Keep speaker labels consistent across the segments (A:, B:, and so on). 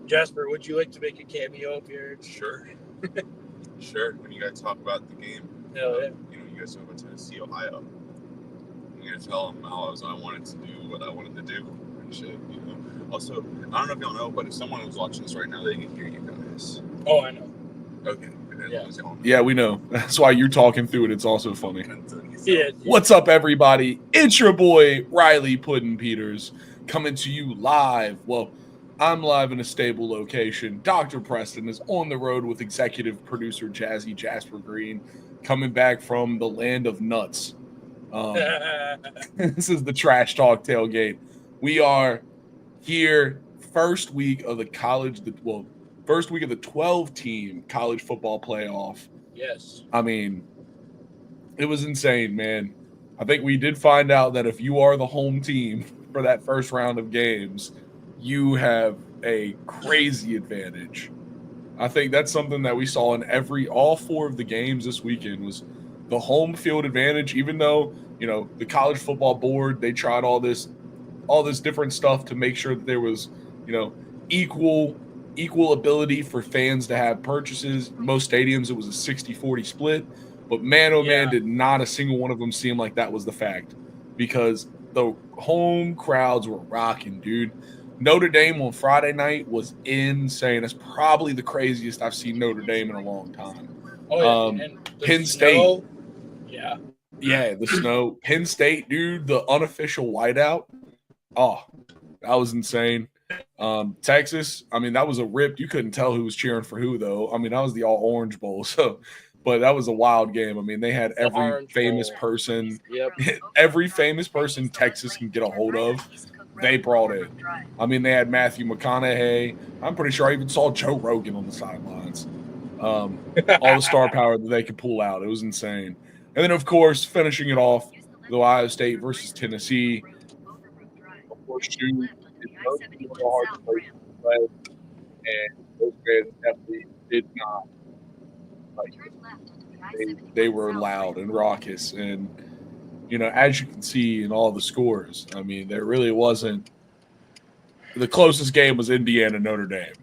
A: Jasper, would you like to make a cameo appearance?
B: Sure. Sure. When you guys talk about the game,
A: Yeah.
B: you guys talk about Tennessee, Ohio. I'm gonna tell them how I wanted to do what I wanted to do and shit. Also, I don't know if y'all know, but if someone was watching this right now, they can hear you guys.
A: Oh, I know.
B: Okay.
C: Yeah, we know. That's why you're talking through it. It's also funny.
A: Yeah.
C: What's up, everybody? It's your boy, Riley Puddin Peters, coming to you live. Well, I'm live in a stable location. Dr. Preston is on the road with executive producer Jazzy Jasper Green, coming back from the land of nuts. This is the Trash Talk Tailgate. We are here first week of the first week of the 12-team college football playoff.
A: Yes.
C: I mean, it was insane, man. I think we did find out that if you are the home team for that first round of games, you have a crazy advantage. I think that's something that we saw in all four of the games this weekend was the home field advantage, even though, the college football board, they tried all this different stuff to make sure that there was, equal ability for fans to have purchases. Most stadiums, it was a 60-40 split. But man, oh man, did not a single one of them seem like that was the fact, because the home crowds were rocking, dude. Notre Dame on Friday night was insane. That's probably the craziest I've seen Notre Dame in a long time.
A: Oh, yeah.
C: Penn State.
A: Yeah.
C: Yeah, the snow. Penn State, dude, the unofficial whiteout. Oh, that was insane. Texas, I mean, that was a rip. You couldn't tell who was cheering for who, though. I mean, that was the all-orange bowl, so... But that was a wild game. I mean, they had every famous person, every famous person Texas can get a hold of, they brought in. I mean, they had Matthew McConaughey. I'm pretty sure I even saw Joe Rogan on the sidelines. All the star power that they could pull out. It was insane. And then, of course, finishing it off, the Ohio State versus Tennessee. Of course, and those fans definitely did not. They were loud and raucous, and as you can see in all the scores, I mean, there really wasn't. The closest game was Indiana Notre Dame,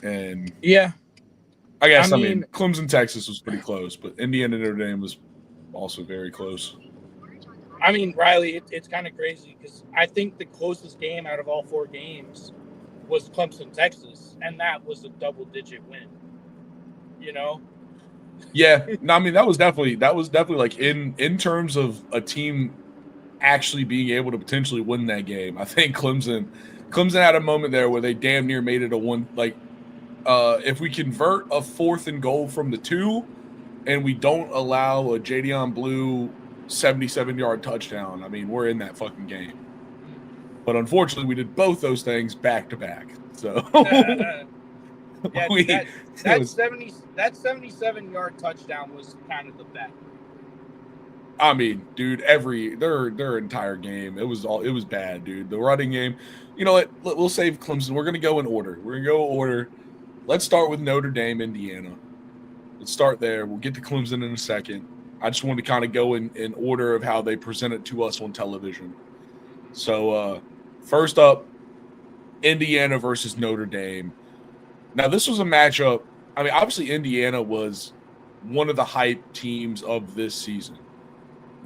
C: and I guess I mean Clemson Texas was pretty close, but Indiana Notre Dame was also very close.
A: I mean, Riley, it's kind of crazy because I think the closest game out of all four games was Clemson Texas, and that was a double-digit win.
C: Yeah, no, I mean that was definitely like in terms of a team actually being able to potentially win that game. I think Clemson had a moment there where they damn near made it a one. Like, if we convert a 4th and goal from the 2, and we don't allow a Jadion Blue 77-yard touchdown, I mean we're in that fucking game. But unfortunately, we did both those things back to back. So.
A: Yeah, that 77-yard touchdown was kind of the bet.
C: I mean, dude, their entire game, it was bad, dude. The running game, you know what? We'll save Clemson. We're gonna go in order. Let's start with Notre Dame, Indiana. Let's start there. We'll get to Clemson in a second. I just wanted to kind of go in order of how they present it to us on television. So, first up, Indiana versus Notre Dame. Now, this was a matchup. I mean, obviously, Indiana was one of the hype teams of this season.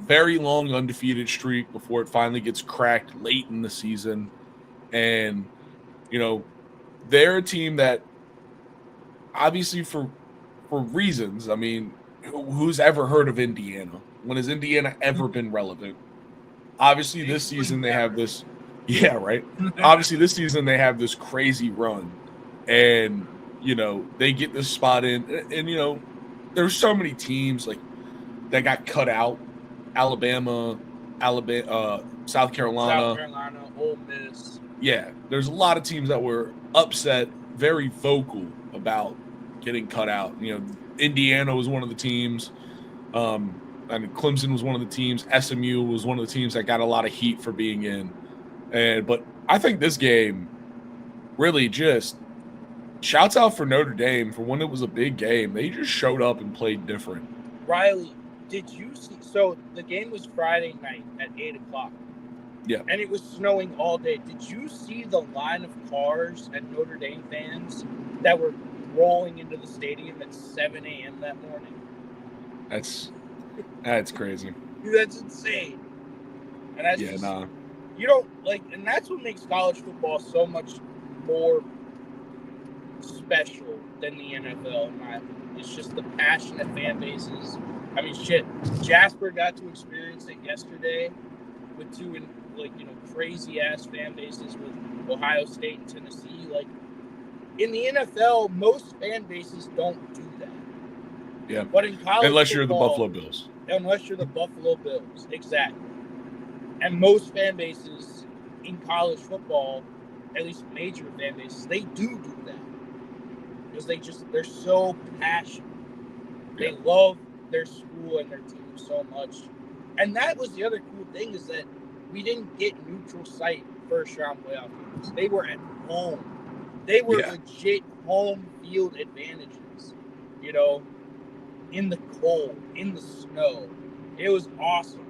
C: Very long undefeated streak before it finally gets cracked late in the season. And, they're a team that, obviously, for reasons, I mean, who's ever heard of Indiana? When has Indiana ever been relevant? Obviously, this season they have this. Yeah, right. Obviously, this season they have this crazy run. And, they get this spot in. And, there's so many teams like that got cut out. Alabama, South Carolina,
A: Ole Miss.
C: Yeah, there's a lot of teams that were upset, very vocal about getting cut out. Indiana was one of the teams. Clemson was one of the teams. SMU was one of the teams that got a lot of heat for being in. But I think this game really just shouts out for Notre Dame for when it was a big game. They just showed up and played different.
A: Riley, did you see? So the game was Friday night at 8:00.
C: Yeah.
A: And it was snowing all day. Did you see the line of cars and Notre Dame fans that were rolling into the stadium at 7 a.m. that morning?
C: That's crazy.
A: That's insane. And that's just,
C: nah.
A: you don't like, and that's what makes college football so much more special than the NFL, in my opinion. It's just the passionate fan bases. I mean, shit. Jasper got to experience it yesterday with two, crazy ass fan bases with Ohio State and Tennessee. Like, in the NFL, most fan bases don't do that.
C: Yeah.
A: But in college
C: unless
A: football,
C: you're the Buffalo Bills.
A: Unless you're the Buffalo Bills, exactly. And most fan bases in college football, at least major fan bases, they do that. Because they're so passionate. They love their school and their team so much. And that was the other cool thing, is that we didn't get neutral site first round playoff games. They were at home. They were legit home field advantages. In the cold, in the snow. It was awesome.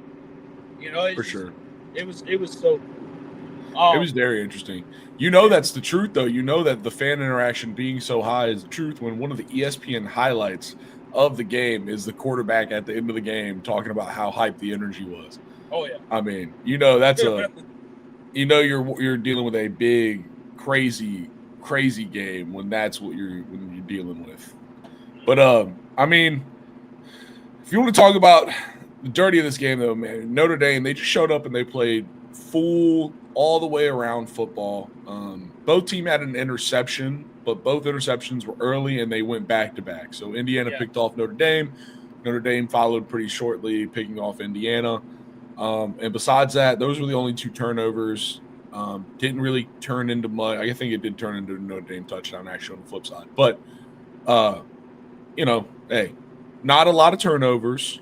C: For sure.
A: It was so cool.
C: It was very interesting. That's the truth, though. That the fan interaction being so high is the truth when one of the ESPN highlights of the game is the quarterback at the end of the game talking about how hyped the energy was.
A: Oh, yeah.
C: I mean, that's you're dealing with a big, crazy game when that's what you're dealing with. But, I mean, if you want to talk about the dirty of this game, though, man, Notre Dame, they just showed up and they played full all the way around football. Both teams had an interception, but both interceptions were early and they went back-to-back. So Indiana picked off Notre Dame. Notre Dame followed pretty shortly, picking off Indiana. And besides that, those were the only two turnovers. Didn't really turn into much. I think it did turn into a Notre Dame touchdown, actually, on the flip side. But, hey, not a lot of turnovers.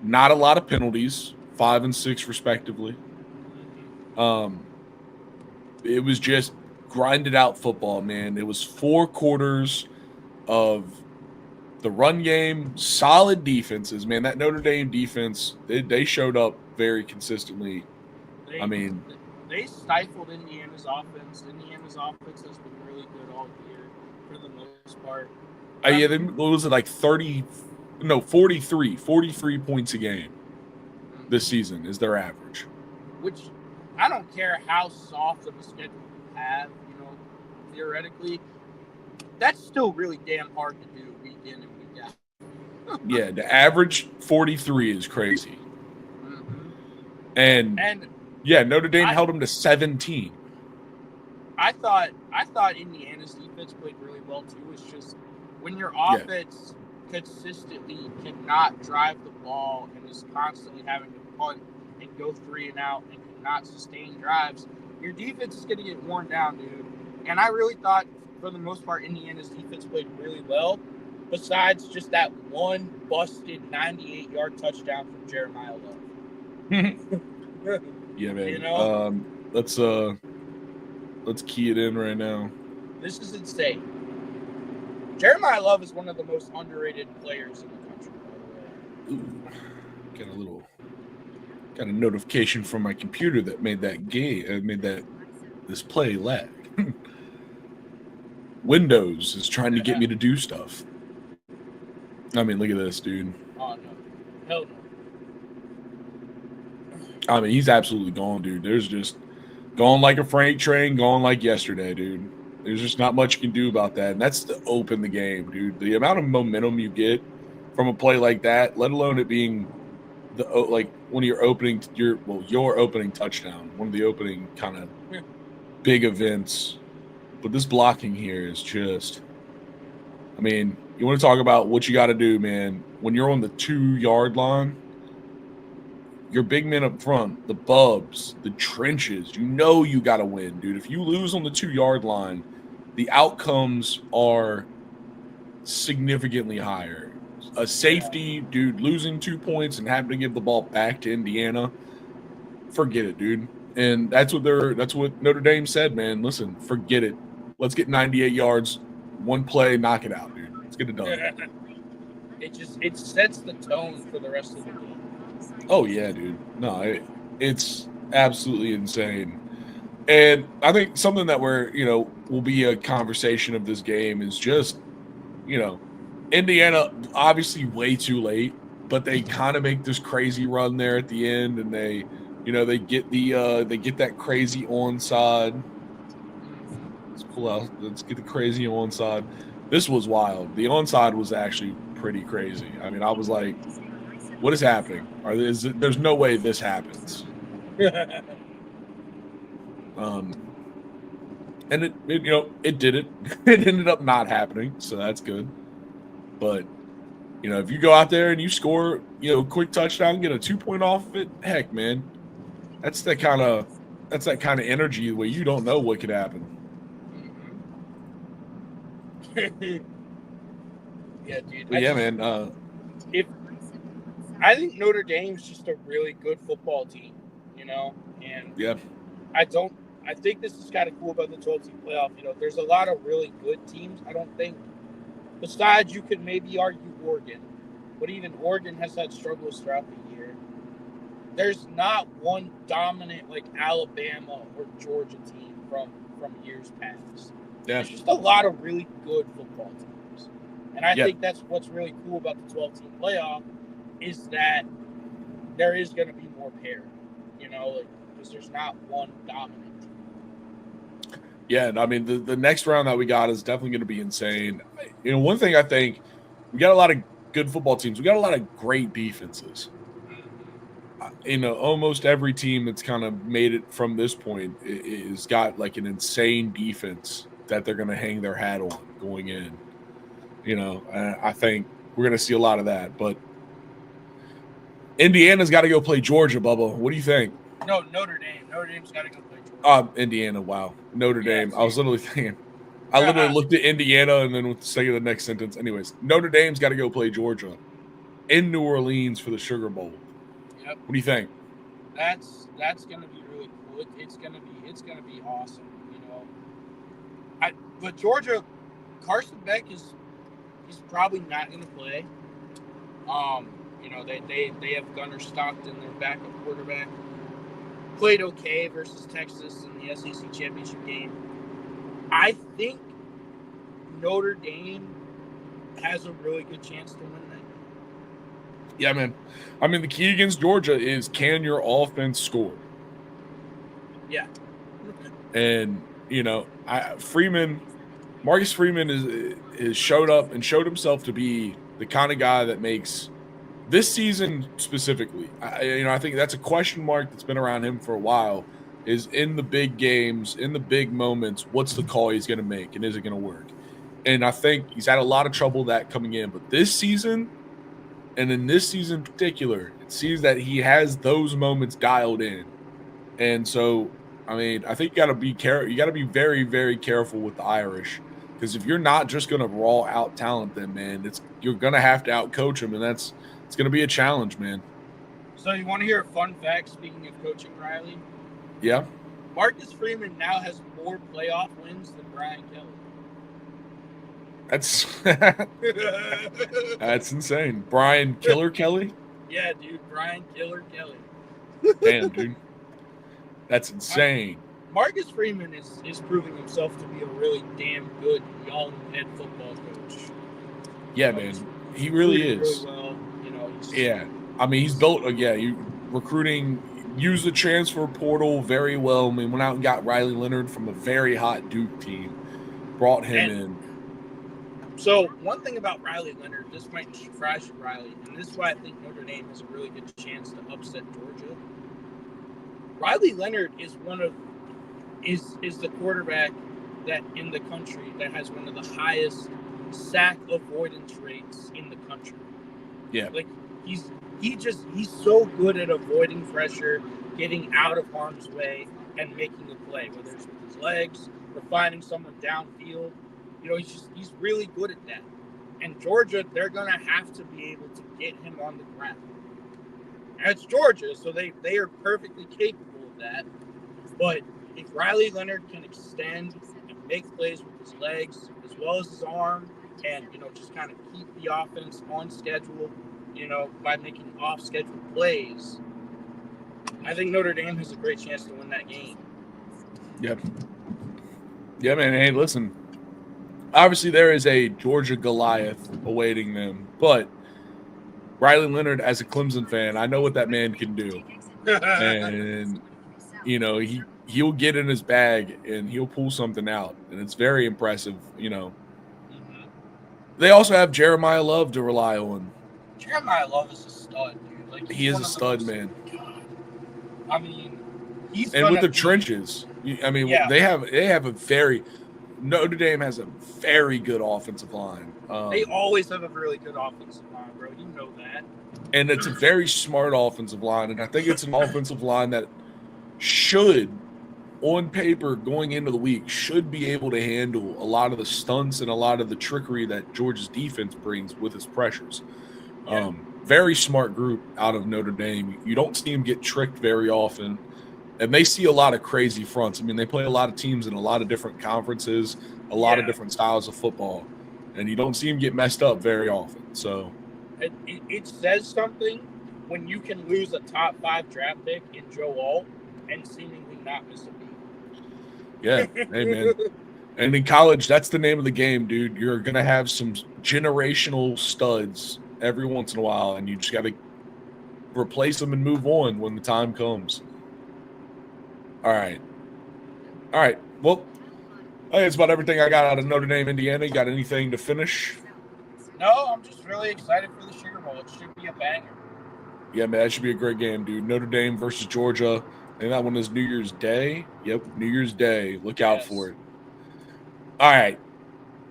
C: Not a lot of penalties, 5 and 6 respectively. It was just grinded out football, man. It was 4 quarters of the run game, solid defenses, man. That Notre Dame defense, they showed up very consistently.
A: They stifled Indiana's offense. Indiana's offense has been really good all year for the most part.
C: What was it, like 43 points a game this season is their average.
A: Which, I don't care how soft of a schedule you have, theoretically, that's still really damn hard to do week in and week out.
C: Yeah, the average 43 is crazy.
A: Mm-hmm.
C: And Notre Dame held them to 17.
A: I thought Indiana's defense played really well too. It's just when your offense consistently cannot drive the ball and is constantly having to punt and go 3 and out and cannot sustain drives, your defense is going to get worn down, dude. And I really thought, for the most part, Indiana's defense played really well, besides just that one busted 98-yard touchdown from Jeremiah Love.
C: Yeah, man. Let's key it in right now.
A: This is insane. Jeremiah Love is one of the most underrated players in the country, by the way.
C: Ooh, got a notification from my computer that made this play lag. Windows is trying to get me to do stuff. I mean, look at this, dude.
A: Oh, no. Hell no.
C: I mean, he's absolutely gone, dude. There's just gone like a freight train, gone like yesterday, dude. There's just not much you can do about that. And that's to open the game, dude. The amount of momentum you get from a play like that, let alone it being one of your opening touchdown, one of the opening kind of big events. But this blocking here is just, I mean, you want to talk about what you got to do, man. When you're on the 2-yard line, your big men up front, the bubs, the trenches, you got to win, dude. If you lose on the 2-yard line, the outcomes are significantly higher. A safety, dude, losing 2 points and having to give the ball back to Indiana, forget it, dude. And that's what Notre Dame said, man. Listen, forget it. Let's get 98 yards, one play, knock it out, dude. Let's get it done.
A: It sets the tone for the rest of the game.
C: Oh yeah, dude. No, it's Absolutely insane. And I think something that will be a conversation of this game is just, you know, Indiana obviously way too late, but they kind of make this crazy run there at the end, and they get that crazy onside. Let's get the crazy onside. This was wild. The onside was actually pretty crazy. I mean, I was like, what is happening? There's no way this happens. And it did it. It ended up not happening, so that's good. But if you go out there and you score, quick touchdown, get a 2-point off of it, heck, man, that's that kind of energy where you don't know what could happen.
A: Yeah, dude.
C: But man.
A: I think Notre Dame's just a really good football team, and
C: yeah,
A: I think this is kind of cool about the 12-team playoff. There's a lot of really good teams. I don't think, besides you could maybe argue Oregon, but even Oregon has had struggles throughout the year. There's not one dominant like Alabama or Georgia team from years past.
C: Yeah.
A: There's just a lot of really good football teams. And I think that's what's really cool about the 12-team playoff is that there is going to be more parity, because there's not one dominant team.
C: Yeah, and I mean, the next round that we got is definitely going to be insane. One thing I think, we got a lot of good football teams. We got a lot of great defenses. Almost every team that's kind of made it from this point is got like an insane defense that they're going to hang their hat on going in. I think we're going to see a lot of that. But Indiana's got to go play Georgia, Bubba. What do you think?
A: No, Notre Dame. Notre Dame's got to go play Georgia.
C: Indiana. Wow, Notre Dame. I was literally thinking. I literally looked at Indiana and then with the second of the next sentence. Anyways, Notre Dame's got to go play Georgia in New Orleans for the Sugar Bowl.
A: Yep.
C: What do you think?
A: That's going to be really cool. It's going to be awesome. But Georgia, Carson Beck he's probably not going to play. They have Gunnar Stockton, their backup quarterback. Played okay versus Texas in the SEC championship game. I think Notre Dame has a really good chance to win that game.
C: Yeah, man. I mean, the key against Georgia is, can your offense score?
A: Yeah.
C: And, Marcus Freeman is showed up and showed himself to be the kind of guy that makes this season specifically. I think that's a question mark that's been around him for a while, is in the big games, in the big moments, what's the call he's going to make and is it going to work? And I think he's had a lot of trouble that coming in. But this season, and in this season in particular, it seems that he has those moments dialed in. And so, I mean, I think you got to be careful. You got to be very, very careful with the Irish, because if you're not just going to raw out talent them, man, you're going to have to outcoach them, and it's going to be a challenge, man.
A: So you want to hear a fun fact, speaking of coaching Riley?
C: Yeah.
A: Marcus Freeman now has more playoff wins than Brian Kelly.
C: That's insane. Brian Killer Kelly?
A: Yeah, dude. Brian Killer Kelly.
C: Damn, dude. That's insane.
A: Marcus Freeman is proving himself to be a really damn good young head football coach.
C: Yeah, man. He really is.
A: Really well.
C: Yeah. I mean, he's built, recruiting, used the transfer portal very well. I mean, went out and got Riley Leonard from a very hot Duke team. Brought him in.
A: So, one thing about Riley Leonard, this might surprise you, Riley, and this is why I think Notre Dame has a really good chance to upset Georgia. Riley Leonard is the quarterback that in the country that has one of the highest sack avoidance rates in the country.
C: Yeah.
A: Like he's so good at avoiding pressure, getting out of harm's way, and making a play, whether it's with his legs or finding someone downfield. He's really good at that. And Georgia, they're gonna have to be able to get him on the ground. And it's Georgia, so they are perfectly capable of that. But if Riley Leonard can extend and make plays with his legs as well as his arm, and just kind of keep the offense on schedule, by making off-schedule plays, I think Notre Dame has a great chance to win that game.
C: Yep. Yeah, man. Hey, listen. Obviously, there is a Georgia Goliath awaiting them, but Riley Leonard, as a Clemson fan, I know what that man can do, and he'll get in his bag and he'll pull something out, and it's very impressive. They also have Jeremiah Love to rely on.
A: Jeremiah Love is a stud, dude. Like
C: he is a stud, man.
A: God. I mean, he's
C: and with the trenches. I mean, they have a very Notre Dame has a very good offensive line.
A: They always have a really good offensive line, bro. You know that.
C: And it's a very smart offensive line, and I think it's an offensive line that should, on paper, going into the week, should be able to handle a lot of the stunts and a lot of the trickery that Georgia's defense brings with its pressures. Yeah. Very smart group out of Notre Dame. You don't see them get tricked very often, and they see a lot of crazy fronts. I mean, they play a lot of teams in a lot of different conferences, a lot of different styles of football, and you don't see them get messed up very often. So
A: it says something when you can lose a top 5 draft pick in Joe Alt and seemingly not miss a beat.
C: Yeah, hey, man. And in college, that's the name of the game, dude. You're going to have some generational studs every once in a while, and you just got to replace them and move on when the time comes. All right. Well, I think it's about everything I got out of Notre Dame, Indiana. You got anything to finish?
A: No, I'm just really excited for the Sugar Bowl. It should be a banger.
C: Yeah, man, that should be a great game, dude. Notre Dame versus Georgia. And that one is New Year's Day. Yep, New Year's Day. Look out for it. All right.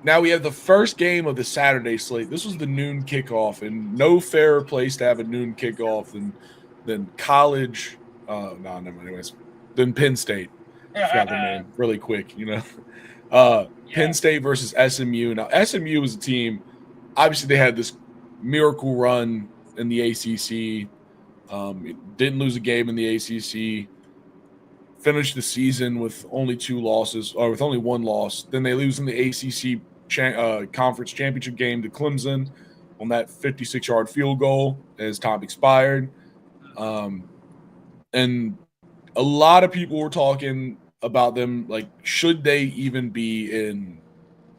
C: Now we have the first game of the Saturday slate. This was the noon kickoff, and no fairer place to have a noon kickoff than college. Than Penn State. I forgot their name really quick, Penn State versus SMU. Now, SMU is a team, obviously they had this miracle run in the ACC. Didn't lose a game in the ACC. Finished the season with only 2 losses, or with only 1 loss. Then they lose in the ACC conference championship game to Clemson on that 56-yard field goal as time expired. And a lot of people were talking about them, like, should they even be in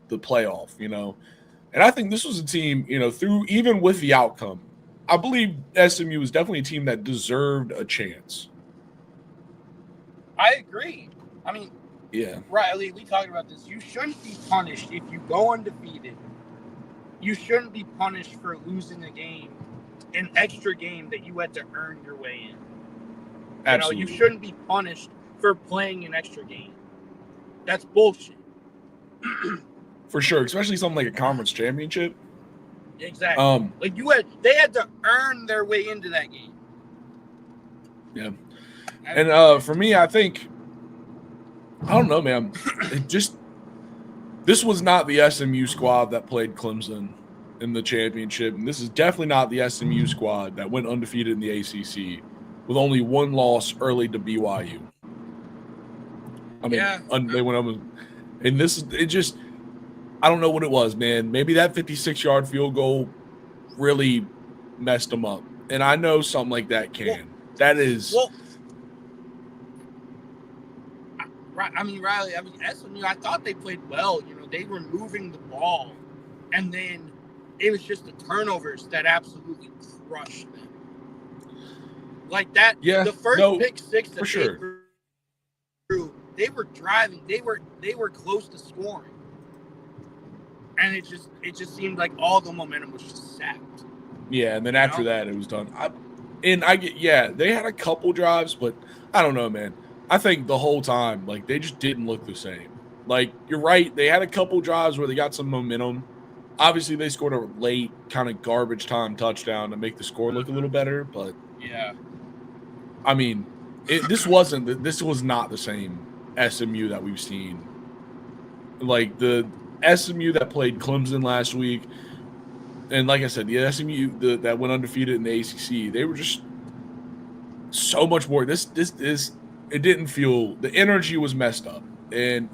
C: the playoff, And I think this was a team, through even with the outcome, I believe SMU was definitely a team that deserved a chance.
A: I agree. I mean,
C: yeah,
A: Riley, we talked about this. You shouldn't be punished if you go undefeated. You shouldn't be punished for losing a game, an extra game that you had to earn your way in.
C: Absolutely.
A: You shouldn't be punished for playing an extra game. That's bullshit.
C: For sure, especially something like a conference championship.
A: Exactly. They had to earn their way into that game.
C: Yeah. And for me, I think, I don't know, man. This was not the SMU squad that played Clemson in the championship, and this is definitely not the SMU squad that went undefeated in the ACC with only 1 loss early to BYU. I mean, they went up, and I don't know what it was, man. Maybe that 56-yard field goal really messed them up, and I know something like that can.
A: Riley, SMU, I thought they played well. They were moving the ball, and then it was just the turnovers that absolutely crushed them. Like that, the first pick 6 that they threw, they were driving. They were close to scoring, and it just seemed like all the momentum was just sapped.
C: Yeah, and then after that, it was done. They had a couple drives, but I don't know, man. I think the whole time, like, they just didn't look the same. Like, you're right. They had a couple drives where they got some momentum. Obviously, they scored a late kind of garbage time touchdown to make the score look a little better. But,
A: yeah,
C: I mean, this was not the same SMU that we've seen. Like, the SMU that played Clemson last week, and like I said, the SMU that went undefeated in the ACC, they were just so much more. It didn't feel, the energy was messed up. And,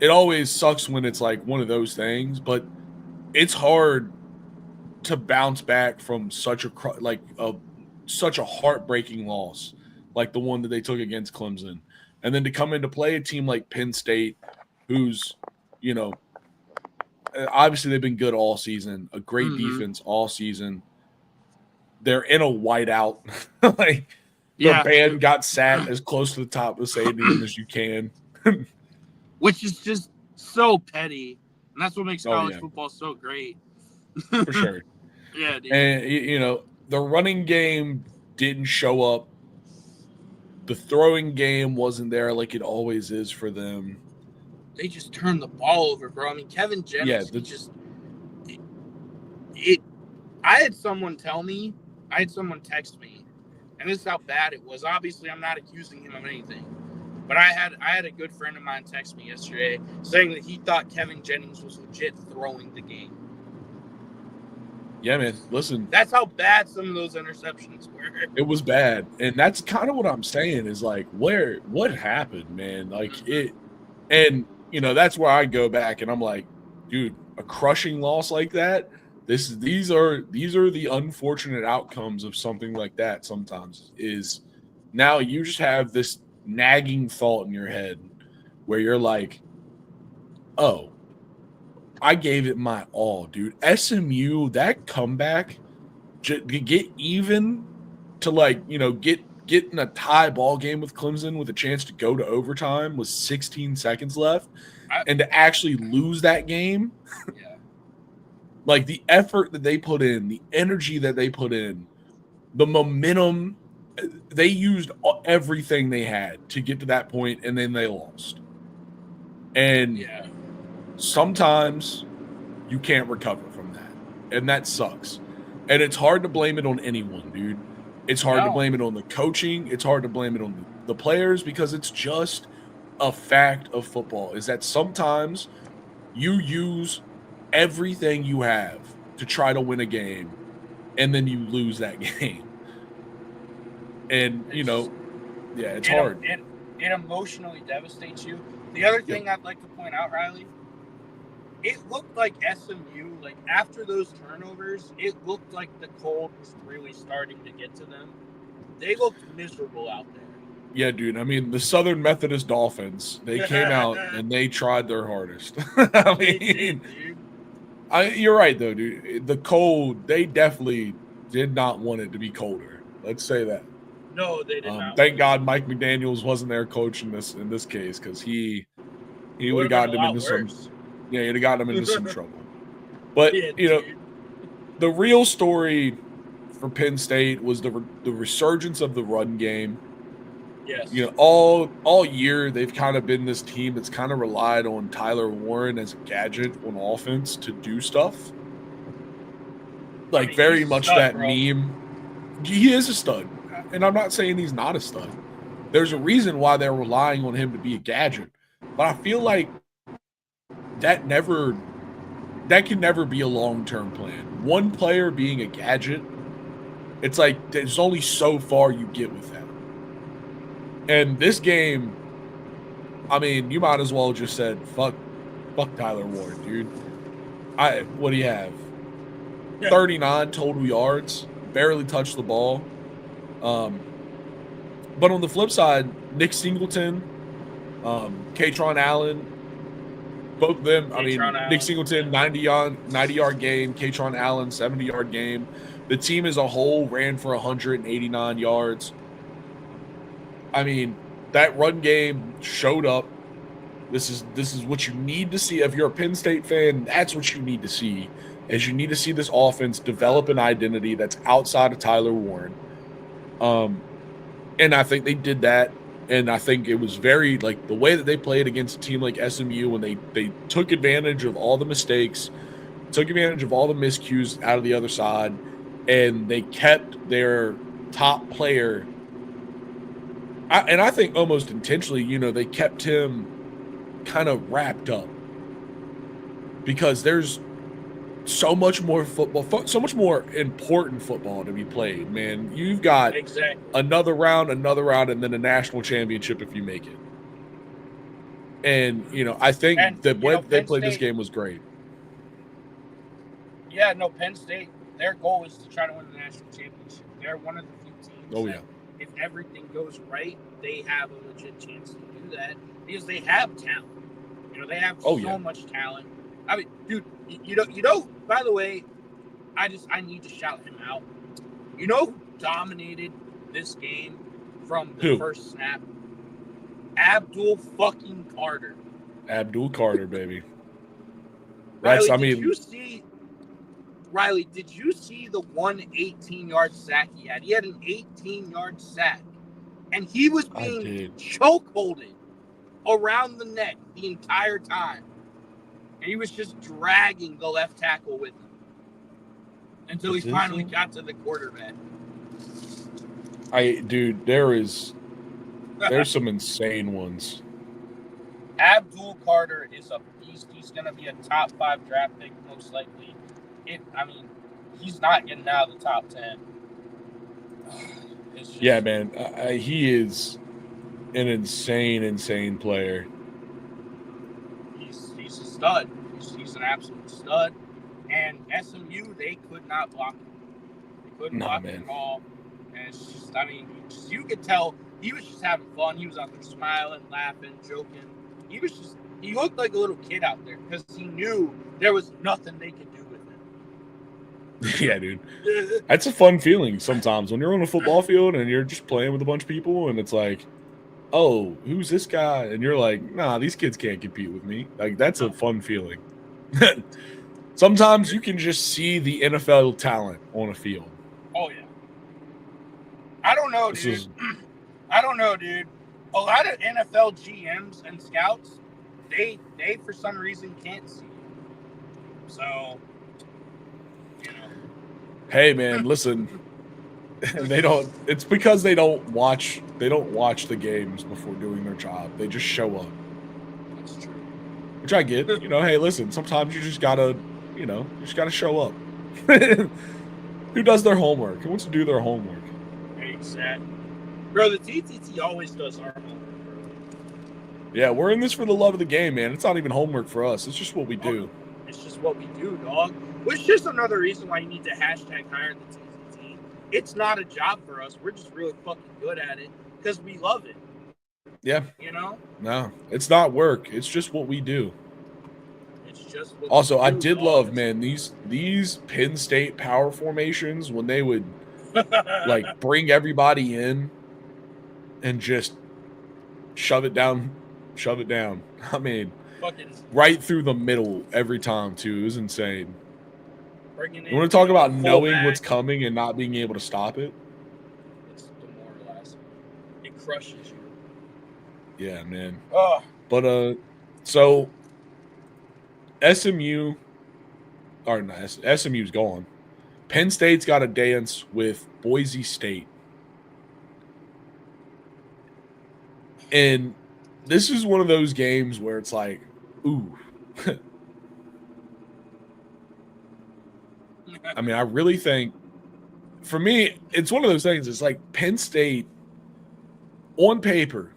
C: it always sucks when it's like one of those things, but it's hard to bounce back from such a heartbreaking loss like the one that they took against Clemson. And then to come into play a team like Penn State, who's, you know, obviously they've been good all season, a great defense all season. They're in a whiteout. Like their band got sat as close to the top of the stadium as you can.
A: Which is just so petty. And that's what makes college football so great.
C: For sure.
A: Yeah, dude.
C: And, you know, the running game didn't show up. The throwing game wasn't there like it always is for them.
A: They just turned the ball over, bro. I mean, Kevin Jennings, I had someone text me, and this is how bad it was. Obviously, I'm not accusing him of anything, but I had a good friend of mine text me yesterday saying that he thought Kevin Jennings was legit throwing the game.
C: Yeah, man. Listen,
A: that's how bad some of those interceptions were.
C: It was bad, and that's kind of what I'm saying is like, what happened, man? Like it, and you know that's where I go back and I'm like, dude, a crushing loss like that. These are the unfortunate outcomes of something like that. Sometimes is now you just have this nagging thought in your head where you're like, oh, I gave it my all, dude. SMU, that comeback to get even to like, you know, get in a tie ball game with Clemson with a chance to go to overtime with 16 seconds left and to actually lose that game.
A: Yeah.
C: Like the effort that they put in, the energy that they put in, the momentum, they used everything they had to get to that point and then they lost. And sometimes you can't recover from that. And that sucks. And it's hard to blame it on anyone, dude. It's hard to blame it on the coaching. It's hard to blame it on the players because it's just a fact of football is that sometimes you use everything you have to try to win a game and then you lose that game. And, you know, it's hard.
A: It emotionally devastates you. The other thing I'd like to point out, Riley, it looked like SMU, like after those turnovers, it looked like the cold was really starting to get to them. They looked miserable out there.
C: Yeah, dude. I mean, the Southern Methodist Dolphins, they came out and they tried their hardest. I mean, you're right, though, dude. The cold, they definitely did not want it to be colder. Let's say that.
A: No, they did not.
C: Thank God Mike McDaniels wasn't their coach in this case because he would have gotten them into some. Yeah, he'd have gotten them into some trouble. But you know, the real story for Penn State was the resurgence of the run game.
A: Yes.
C: You know, all year they've kind of been this team that's kind of relied on Tyler Warren as a gadget on offense to do stuff. Like very much stud, that meme. He is a stud. And I'm not saying he's not a stud. There's a reason why they're relying on him to be a gadget. But I feel like that can never be a long-term plan. One player being a gadget, it's like there's only so far you get with that. And this game, I mean, you might as well just said, fuck Tyler Warren, dude. What do you have? 39 total yards, barely touched the ball. But on the flip side, Nick Singleton, Katron Allen, both of them, Nick Singleton, 90-yard game, Katron Allen, 70-yard game. The team as a whole ran for 189 yards. I mean, that run game showed up. This is what you need to see. If you're a Penn State fan, that's what you need to see. Is you need to see this offense develop an identity that's outside of Tyler Warren. And I think they did that. And I think it was very, like, the way that they played against a team like SMU when they took advantage of all the mistakes, took advantage of all the miscues out of the other side, and they kept their top player. And I think almost intentionally, you know, they kept him kind of wrapped up because there's so much more football, so much more important football to be played, man. You've got another round, and then a national championship if you make it. And, you know, I think that way they played this game was great.
A: Yeah, no, Penn State, their goal is to try to win the national championship. They're one of the few teams if everything goes right, they have a legit chance to do that because they have talent. They have so much talent. I mean, dude, by the way, I need to shout him out. You know who dominated this game from the first snap? Abdul fucking Carter.
C: Abdul Carter, baby.
A: Riley, did you see the 18-yard sack he had? He had an 18-yard sack, and he was being chokeholded around the neck the entire time, and he was just dragging the left tackle with him until he finally got to the quarterback.
C: There's some insane ones.
A: Abdul Carter is a beast. He's going to be a top 5 draft pick most likely. He's not getting out of the top 10.
C: Yeah, man. He is an insane player.
A: He's a stud. He's an absolute stud. And SMU, they could not block him. They couldn't block him at all. And it's just, you could tell he was just having fun. He was out there smiling, laughing, joking. He looked like a little kid out there because he knew there was nothing they could do with him.
C: Yeah, dude. That's a fun feeling sometimes when you're on a football field and you're just playing with a bunch of people and it's like, oh, who's this guy? And you're like, nah, these kids can't compete with me. Like, that's a fun feeling. Sometimes you can just see the NFL talent on a field.
A: Oh, yeah. I don't know, dude. I don't know, dude. A lot of NFL GMs and scouts, they for some reason can't see it. So,
C: Hey, man, listen. It's because they don't watch the games before doing their job. They just show up.
A: That's true.
C: Which I get. Hey, listen, sometimes you just gotta show up. Who does their homework? Who wants to do their homework?
A: Exactly. Bro, the TTT always does our homework, bro.
C: Yeah, we're in this for the love of the game, man. It's not even homework for us. It's just what we do.
A: It's just what we do, dog. Which is just another reason why you need to hashtag hire the TTT. It's not a job for us. We're just really fucking good at it because we love it.
C: Yeah. No, it's not work. It's just what we do.
A: It's just what
C: also,
A: we do,
C: I did love, man, these Penn State power formations when they would like bring everybody in and just shove it down. I mean, right through the middle every time, too. It was insane. You want to talk about knowing what's coming and not being able to stop it?
A: It's demoralizing. It crushes you.
C: Yeah, man.
A: Oh.
C: But, so SMU's gone. Penn State's got to dance with Boise State. And this is one of those games where it's like, ooh. I mean, I really think, for me, it's one of those things. It's like Penn State, on paper,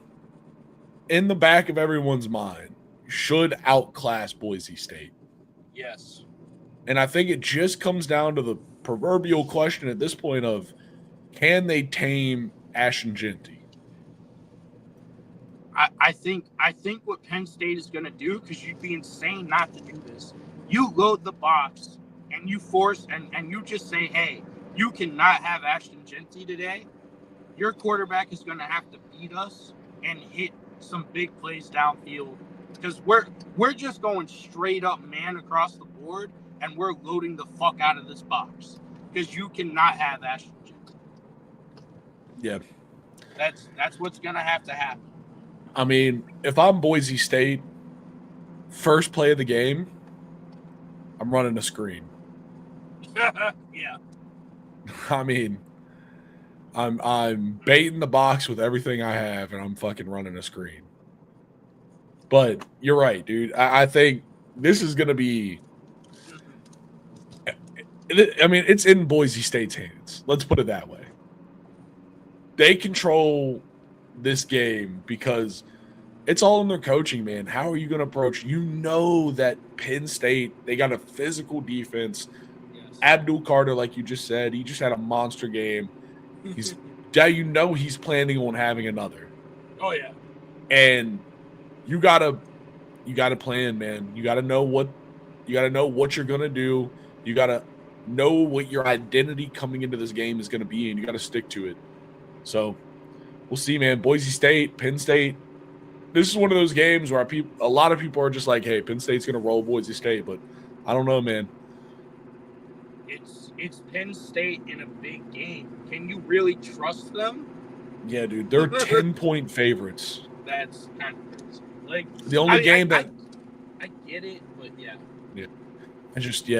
C: in the back of everyone's mind, should outclass Boise State.
A: Yes.
C: And I think it just comes down to the proverbial question at this point of, can they tame Ashton Jeanty?
A: I think what Penn State is going to do, because you'd be insane not to do this, you load the box and you force and you just say, hey, you cannot have Ashton Jeanty today. Your quarterback is going to have to beat us and hit some big plays downfield because we're just going straight up man across the board and we're loading the fuck out of this box because you cannot have Ashton Jeanty.
C: Yeah.
A: That's what's going to have to happen.
C: I mean, if I'm Boise State, first play of the game, I'm running a screen.
A: Yeah.
C: I mean, I'm baiting the box with everything I have, and I'm fucking running a screen. But you're right, dude. I think this is going to be – I mean, it's in Boise State's hands. Let's put it that way. They control – this game because it's all in their coaching, man. How are you going to approach? You know that Penn State, they got a physical defense. Yes. Abdul Carter, like you just said, he just had a monster game. He's he's planning on having another.
A: Oh yeah.
C: And you gotta plan, man. You gotta know what you're gonna do. You gotta know what your identity coming into this game is gonna be, and you gotta stick to it. So we'll see, man. Boise State, Penn State. This is one of those games where a lot of people are just like, "Hey, Penn State's gonna roll Boise State," but I don't know, man.
A: It's Penn State in a big game. Can you really trust them?
C: Yeah, dude, they're 10-point favorites.
A: That's kind of crazy. Like
C: the only game that
A: I get it, but yeah.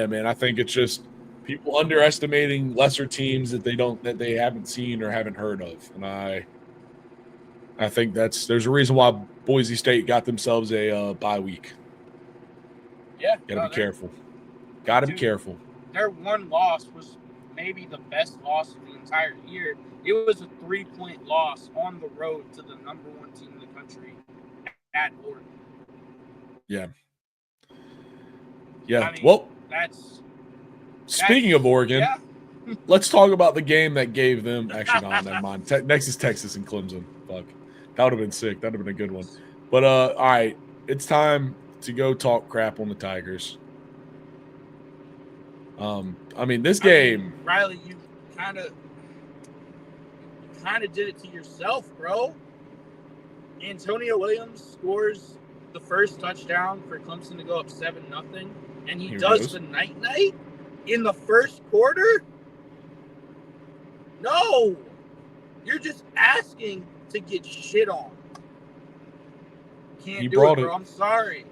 C: Man. I think it's just people underestimating lesser teams that they haven't seen or haven't heard of, and I think there's a reason why Boise State got themselves a bye week.
A: Yeah,
C: gotta be careful. Gotta be careful.
A: Their one loss was maybe the best loss of the entire year. It was a 3-point loss on the road to the number 1 team in the country at Oregon.
C: Yeah.
A: I mean,
C: well,
A: speaking
C: of Oregon, let's talk about the game that gave them. Actually, no, never mind. Next is Texas and Clemson. Fuck, that would have been sick. That would have been a good one. But all right, it's time to go talk crap on the Tigers. I mean, this game,
A: Riley, you kind of did it to yourself, bro. Antonio Williams scores the first touchdown for Clemson to go up 7-0, and he does the night in the first quarter. No, you're just asking to get shit on. Can't do it, bro. I'm sorry.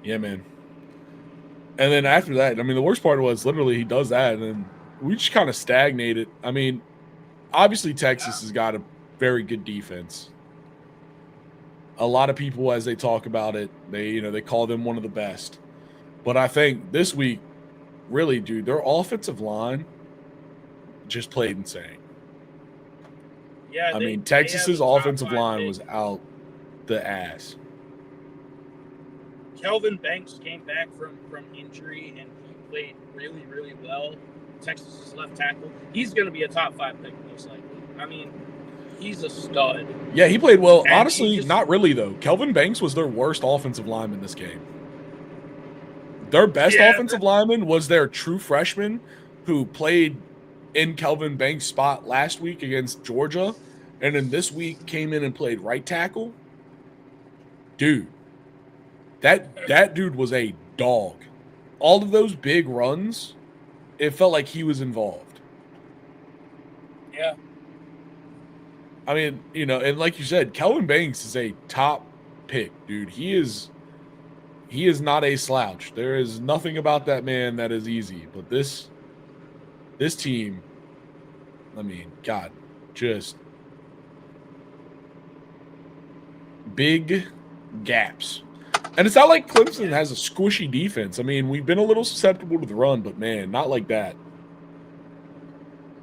C: Yeah, man. And then after that, I mean, the worst part was literally he does that, and then we just kind of stagnated. I mean, obviously Texas has got a very good defense. A lot of people, as they talk about it, they call them one of the best. But I think this week, really, dude, their offensive line just played insane.
A: Yeah,
C: I mean, Texas's offensive line was out the ass.
A: Kelvin Banks came back from injury, and he played really, really well. Texas's left tackle. He's going to be a top 5 pick, most likely. I mean, he's a stud.
C: Yeah, he played well. And honestly, not really, though. Kelvin Banks was their worst offensive lineman this game. Their best offensive lineman was their true freshman who played in Kelvin Banks' spot last week against Georgia, and then this week came in and played right tackle. Dude, that dude was a dog. All of those big runs, it felt like he was involved.
A: Yeah.
C: I mean, and like you said, Kelvin Banks is a top pick, dude. He is not a slouch. There is nothing about that man that is easy. But this team, I mean, God, just big gaps. And it's not like Clemson has a squishy defense. I mean, we've been a little susceptible to the run, but man, not like that.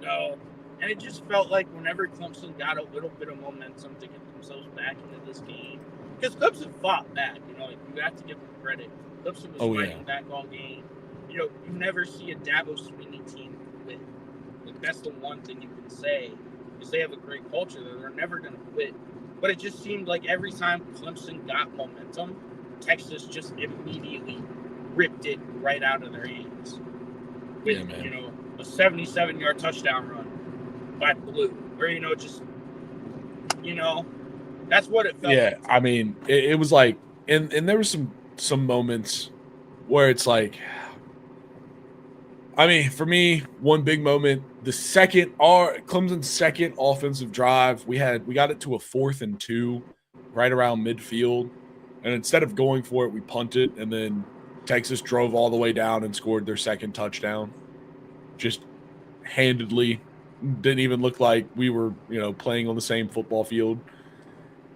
A: No. And it just felt like whenever Clemson got a little bit of momentum to get themselves back into this game, because Clemson fought back, you have to give them credit. Clemson was fighting back all game. You never see a Dabo Swinney team quit. Like, that's the one thing you can say, is they have a great culture there. They're never going to quit. But it just seemed like every time Clemson got momentum, Texas just immediately ripped it right out of their hands. With, a 77-yard touchdown run by Blue. Or, that's what it felt like.
C: Yeah, I mean, it was like, and there was some moments where it's like, I mean, for me, one big moment, Clemson's second offensive drive, we got it to a 4th and 2 right around midfield. And instead of going for it, we punted, and then Texas drove all the way down and scored their second touchdown. Just handedly. Didn't even look like we were, playing on the same football field.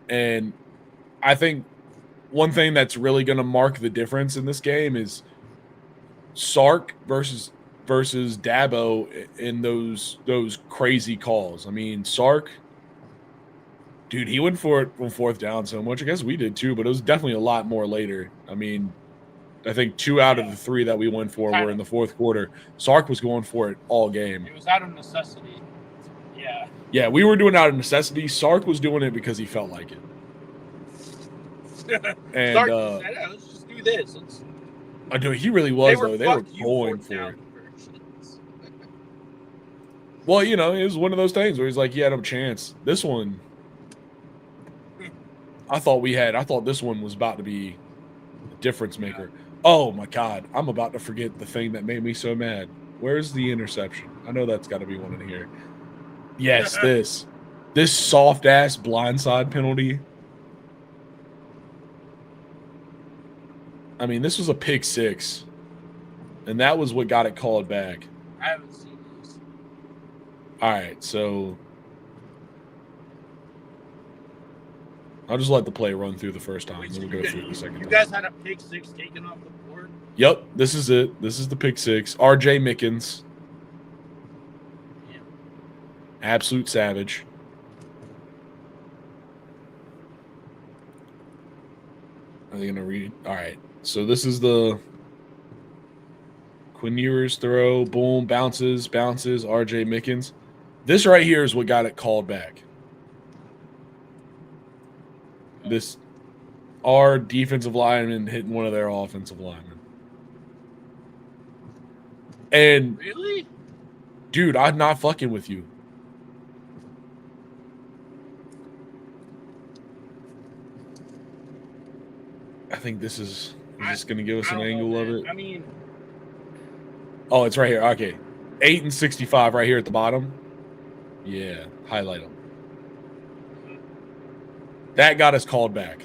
C: And I think one thing that's really going to mark the difference in this game is Sark versus Dabo in those crazy calls. I mean, Sark, dude, he went for it on 4th down so much. I guess we did too, but it was definitely a lot more later. I mean, I think 2 out of the 3 that we went for were in the 4th quarter. Sark was going for it all game.
A: It was out of necessity. Yeah.
C: Yeah, we were doing it out of necessity. Sark was doing it because he felt like it. And
A: Sark said, let's just do this.
C: dude, he really was, though. They were
A: fuck you
C: going for it.
A: 4,000 versions.
C: Well, you know, it was one of those things where he's like, he had a chance. This one, I thought this one was about to be a difference maker. Yeah. Oh my God, I'm about to forget the thing that made me so mad. Where's the interception? I know that's got to be one in here. Yes, this soft ass blindside penalty. I mean, this was a pick six, and that was what got it called back.
A: I haven't seen this.
C: All right, so I'll just let the play run through the first time, then we'll go through the second time.
A: You guys had a pick six taken off the board?
C: Yep, this is it. This is the pick six. R.J. Mickens. Yeah. Absolute savage. Are they going to read? All right. So this is the Quinn Ewers throw. Boom. Bounces. R.J. Mickens. This right here is what got it called back. This, our defensive lineman hitting one of their offensive linemen. And
A: really?
C: Dude, I'm not fucking with you. I think this is this going to give us an angle of it?
A: I mean,
C: oh, it's right here. Okay. 8 and 65 right here at the bottom. Yeah, highlight them. That got us called back.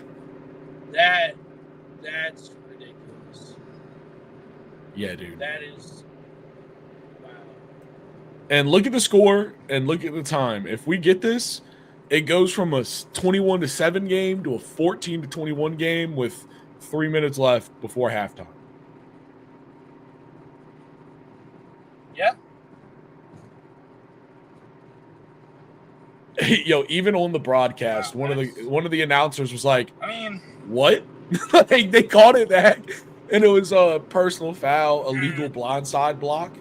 A: That's ridiculous.
C: Yeah, dude.
A: That is wow.
C: And look at the score and look at the time. If we get this, it goes from a 21-7 game to a 14-21 game with 3 minutes left before halftime.
A: Yeah.
C: Yo, even on the broadcast, one of the announcers was like,
A: I mean,
C: what? Like, they called it that, and it was a personal foul, illegal blindside block.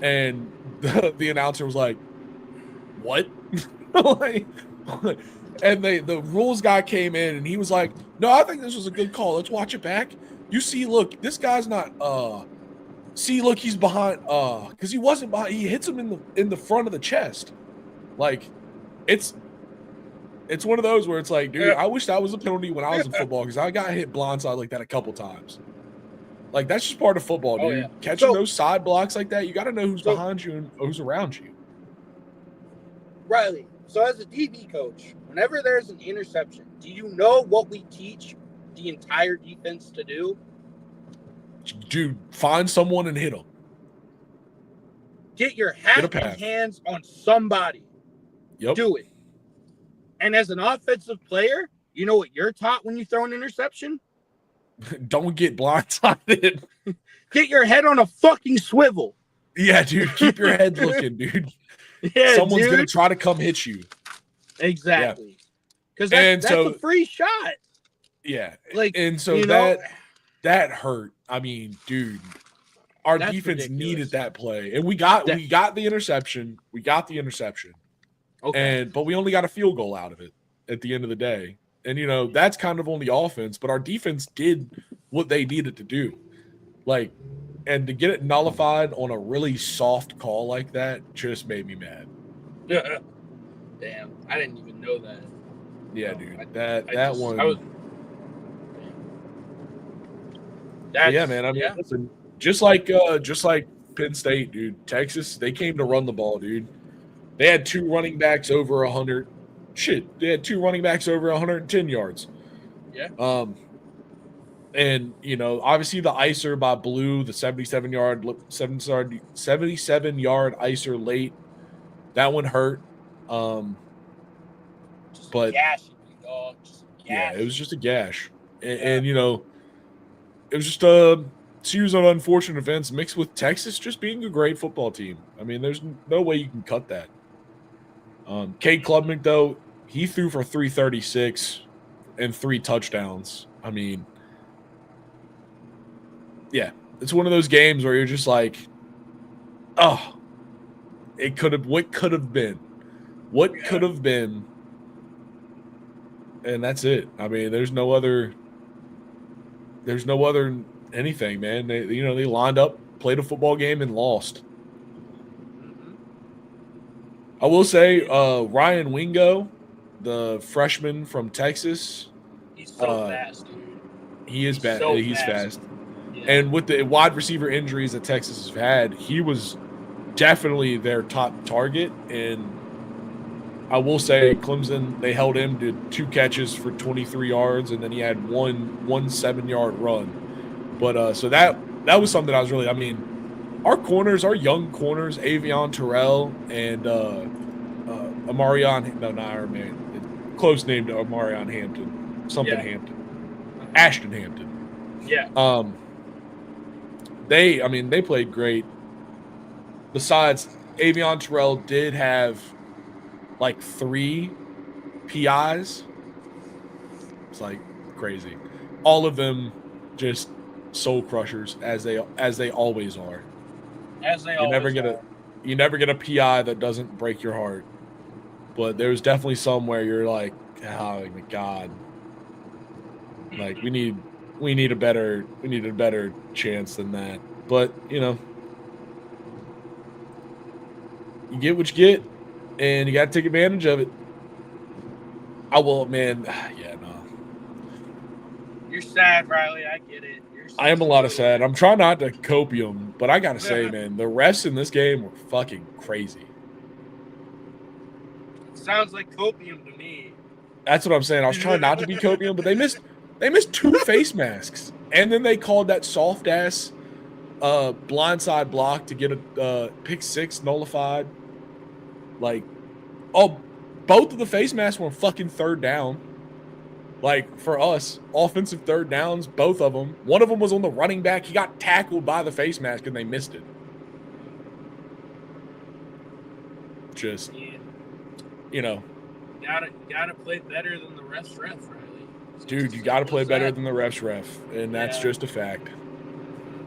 C: And the announcer was like, what? Like, and the rules guy came in and he was like, no, I think this was a good call. Let's watch it back. You see, look, this guy's not see, look, he's behind because he wasn't behind, he hits him in the front of the chest. Like, it's one of those where it's like, dude, I wish that was a penalty when I was in football because I got hit blindside like that a couple times. Like, that's just part of football, dude.
A: Oh, yeah.
C: Catching those side blocks like that, you got to know who's behind you and who's around you.
A: Riley, so as a DB coach, whenever there's an interception, do you know what we teach the entire defense to do?
C: Dude, find someone and hit them.
A: Get your hat and hands on somebody.
C: Yep.
A: Do it. And as an offensive player, you know what you're taught when you throw an interception?
C: Don't get blindsided.
A: Get your head on a fucking swivel.
C: Yeah, dude. Keep your head looking, dude.
A: Yeah,
C: someone's going to try to come hit you.
A: Exactly. Because that's a free shot.
C: Yeah.
A: Like,
C: and so that hurt. I mean, dude, our defense ridiculous. Needed that play. And we got the interception. Okay. But we only got a field goal out of it at the end of the day. And, you know, that's kind of on the offense. But our defense did what they needed to do. Like, and to get it nullified on a really soft call like that just made me mad.
A: Damn, I didn't even know that.
C: Yeah, dude. That one. Yeah, man. I mean, listen, just like Penn State, dude. Texas, they came to run the ball, dude. They had 2 running backs over 100. Shit, they had 2 running backs over 110 yards.
A: Yeah.
C: And, you know, obviously the icer by Blue, the 77-yard icer late, that one hurt. But
A: gash, dog.
C: Yeah, it was just a gash. And you know, it was just a series of unfortunate events mixed with Texas just being a great football team. I mean, there's no way you can cut that. Cade Klubnik, though, he threw for 336 and 3 touchdowns. I mean, yeah, it's one of those games where you're just like, oh, what could have been. What could have been, and that's it. I mean, there's no other anything, man. They lined up, played a football game, and lost.
A: Mm-hmm.
C: I will say, Ryan Wingo, the freshman from Texas,
A: He's so fast, dude.
C: he is bad.
A: So
C: He's fast.
A: Yeah.
C: And with the wide receiver injuries that Texas has had, he was definitely their top target. And I will say, Clemson, they held him to 2 catches for 23 yards, and then he had one 7-yard run. But so that was something I was really. I mean, our young corners, Avion Terrell and Amarion. No, not Iron Man. Close name to Amarion Hampton. Something Hampton. Ashton Hampton.
A: Yeah.
C: They played great. Besides, Avion Terrell did have like 3 PIs. It's like crazy. All of them just soul crushers as they always are. You never get a PI that doesn't break your heart. But there's definitely some where you're like, oh my God. Like we need a better chance than that. But, you get what you get and you got to take advantage of it. Yeah, no.
A: You're sad, Riley. I get it.
C: I am a lot of sad. I'm trying not to copium, but I got to say, man, the refs in this game were fucking crazy.
A: Sounds like copium to me.
C: That's what I'm saying. I was trying not to be copium, but they missed 2 face masks. And then they called that soft ass blindside block to get a pick 6 nullified. Like, both of the face masks were fucking third down. Like, for us, offensive third downs, both of them. One of them was on the running back. He got tackled by the face mask and they missed it. Just,
A: gotta play better than the refs ref, Riley.
C: Dude, you gotta play better than the refs ref, and that's just a fact.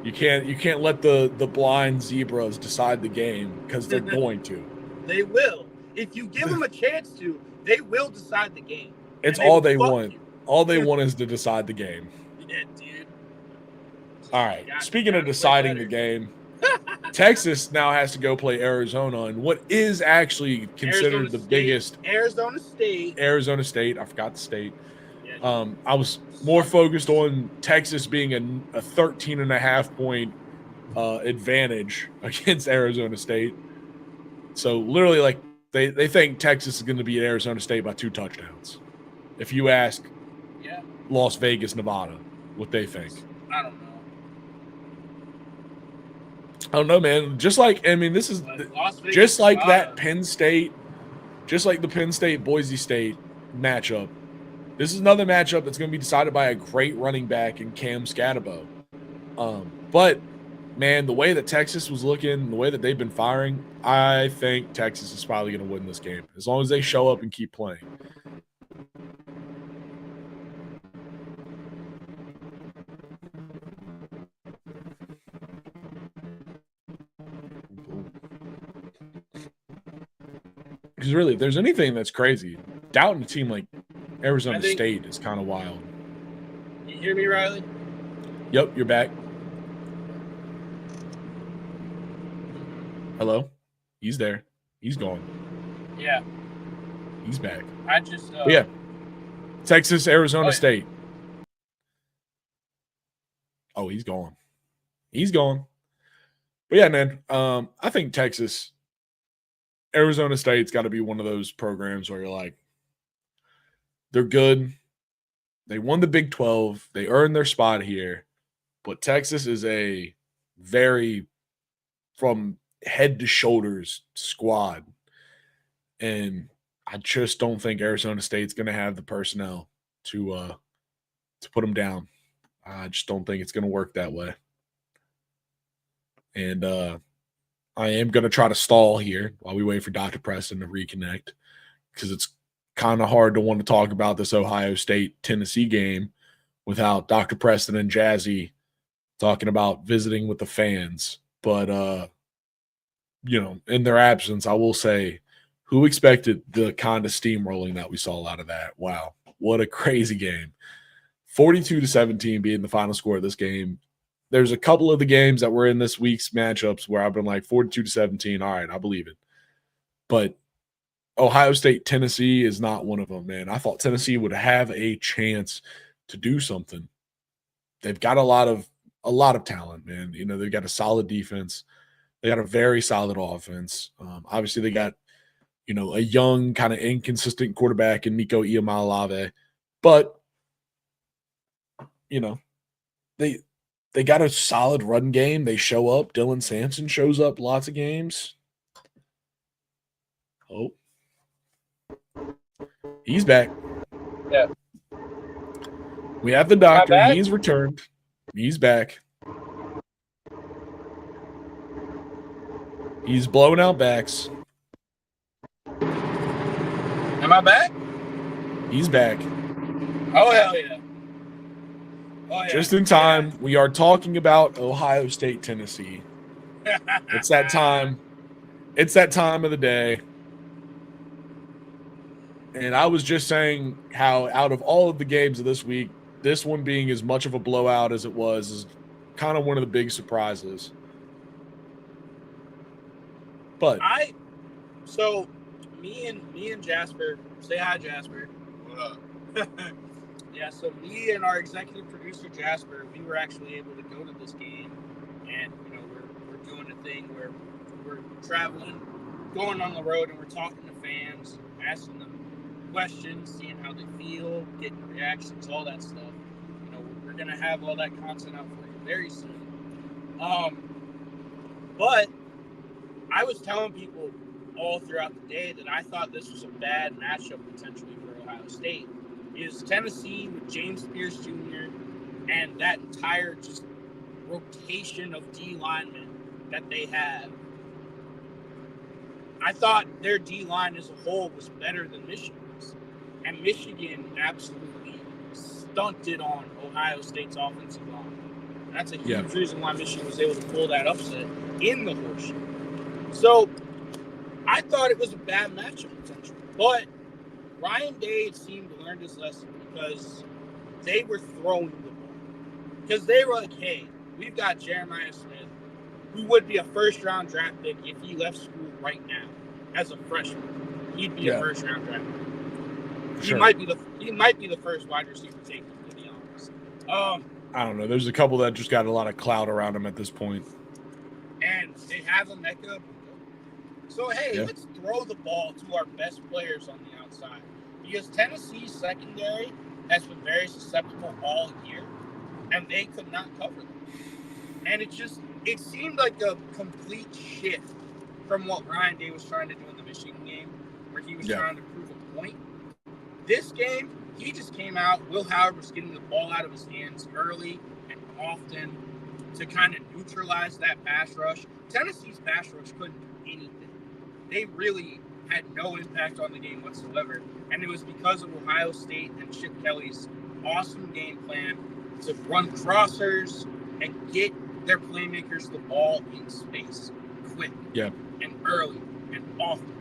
C: You can't let the blind zebras decide the game because they're going to.
A: They will. If you give them a chance to, they will decide the game.
C: It's all they want. All they want is to decide the game.
A: Yeah, dude.
C: All right. Speaking of deciding the game, Texas now has to go play Arizona in what is actually considered the biggest.
A: Arizona State.
C: I forgot the state. I was more focused on Texas being a 13.5 point advantage against Arizona State. So literally, like they think Texas is going to beat Arizona State by 2 touchdowns. If you ask Las Vegas, Nevada, what they think.
A: I don't know.
C: I don't know, man. Just like, this is just like that Penn State, just like the Penn State Boise State matchup. This is another matchup that's going to be decided by a great running back in Cam Scatterbo. But, man, the way that Texas was looking, the way that they've been firing, I think Texas is probably going to win this game as long as they show up and keep playing. Because really, if there's anything that's crazy, doubting a team like Arizona State is kind of wild.
A: You hear me, Riley?
C: Yep, you're back. Hello? He's there. He's gone.
A: Yeah.
C: He's back.
A: I just...
C: Texas, Arizona State. Oh, he's gone. He's gone. But yeah, man, I think Texas... Arizona State's got to be one of those programs where you're like, they're good. They won the Big 12. They earned their spot here. But Texas is a very, from head to shoulders, squad. And I just don't think Arizona State's going to have the personnel to put them down. I just don't think it's going to work that way. And I am going to try to stall here while we wait for Dr. Preston to reconnect because it's kind of hard to want to talk about this Ohio State-Tennessee game without Dr. Preston and Jazzy talking about visiting with the fans. But in their absence, I will say, who expected the kind of steamrolling that we saw out of that? Wow, what a crazy game. 42-17 being the final score of this game. There's a couple of the games that were in this week's matchups where I've been like 42-17. All right, I believe it. But Ohio State, Tennessee is not one of them, man. I thought Tennessee would have a chance to do something. They've got a lot of talent, man. They've got a solid defense. They got a very solid offense. Obviously, they got a young, kind of inconsistent quarterback in Miko Iamaleava, but they got a solid run game. They show up. Dylan Sampson shows up lots of games. Oh, he's back.
A: Yeah.
C: We have the doctor. He's returned. He's back. He's blowing out backs.
A: Am I back?
C: He's back.
A: Oh, hell yeah. Oh, yeah.
C: Just in time. Yeah. We are talking about Ohio State, Tennessee. It's that time. It's that time of the day. And I was just saying how out of all of the games of this week, this one being as much of a blowout as it was is kind of one of the big surprises. But
A: so me and Jasper, say hi, Jasper.
B: What up?
A: Yeah, so me and our executive producer Jasper, we were actually able to go to this game, and we're doing a thing where we're traveling, going on the road, and we're talking to fans, asking them questions, seeing how they feel, getting reactions, all that stuff. We're gonna have all that content out for you very soon. But I was telling people all throughout the day that I thought this was a bad matchup potentially for Ohio State. Is Tennessee with James Pierce Jr. and that entire just rotation of D linemen that they have. I thought their D line as a whole was better than Michigan's. And Michigan absolutely stunted on Ohio State's offensive line. That's a huge reason why Michigan was able to pull that upset in the horseshoe. So I thought it was a bad matchup potentially. But Ryan Day seemed to learn his lesson because they were throwing the ball. Because they were like, hey, we've got Jeremiah Smith, who would be a first-round draft pick if he left school right now as a freshman. He'd be a first-round draft pick. Sure. He might be the first wide receiver taken, to be honest.
C: I don't know. There's a couple that just got a lot of clout around him at this point.
A: And they have a Mecca. So, hey, let's throw the ball to our best players on the outside. Because Tennessee's secondary has been very susceptible all year, and they could not cover them. And it seemed like a complete shift from what Ryan Day was trying to do in the Michigan game, where he was trying to prove a point. This game, he just came out. Will Howard was getting the ball out of his hands early and often to kind of neutralize that pass rush. Tennessee's pass rush couldn't do anything. They really had no impact on the game whatsoever. And it was because of Ohio State and Chip Kelly's awesome game plan to run crossers and get their playmakers the ball in space quick and early and often.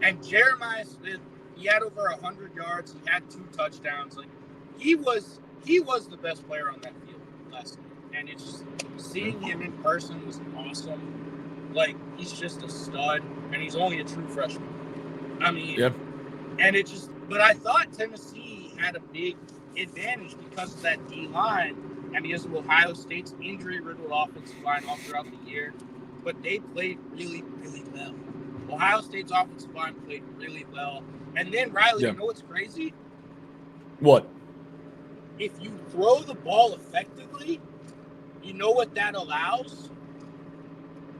A: And Jeremiah Smith, he had over 100 yards. He had 2 touchdowns. Like he was the best player on that field last night. And it's just seeing him in person was awesome. Like, he's just a stud, and he's only a true freshman. I mean, and it just, but I thought Tennessee had a big advantage because of that D-line and because of Ohio State's injury-riddled offensive line all throughout the year. But they played really, really well. Ohio State's offensive line played really well. And then, Riley, you know what's crazy?
C: What?
A: If you throw the ball effectively, you know what that allows?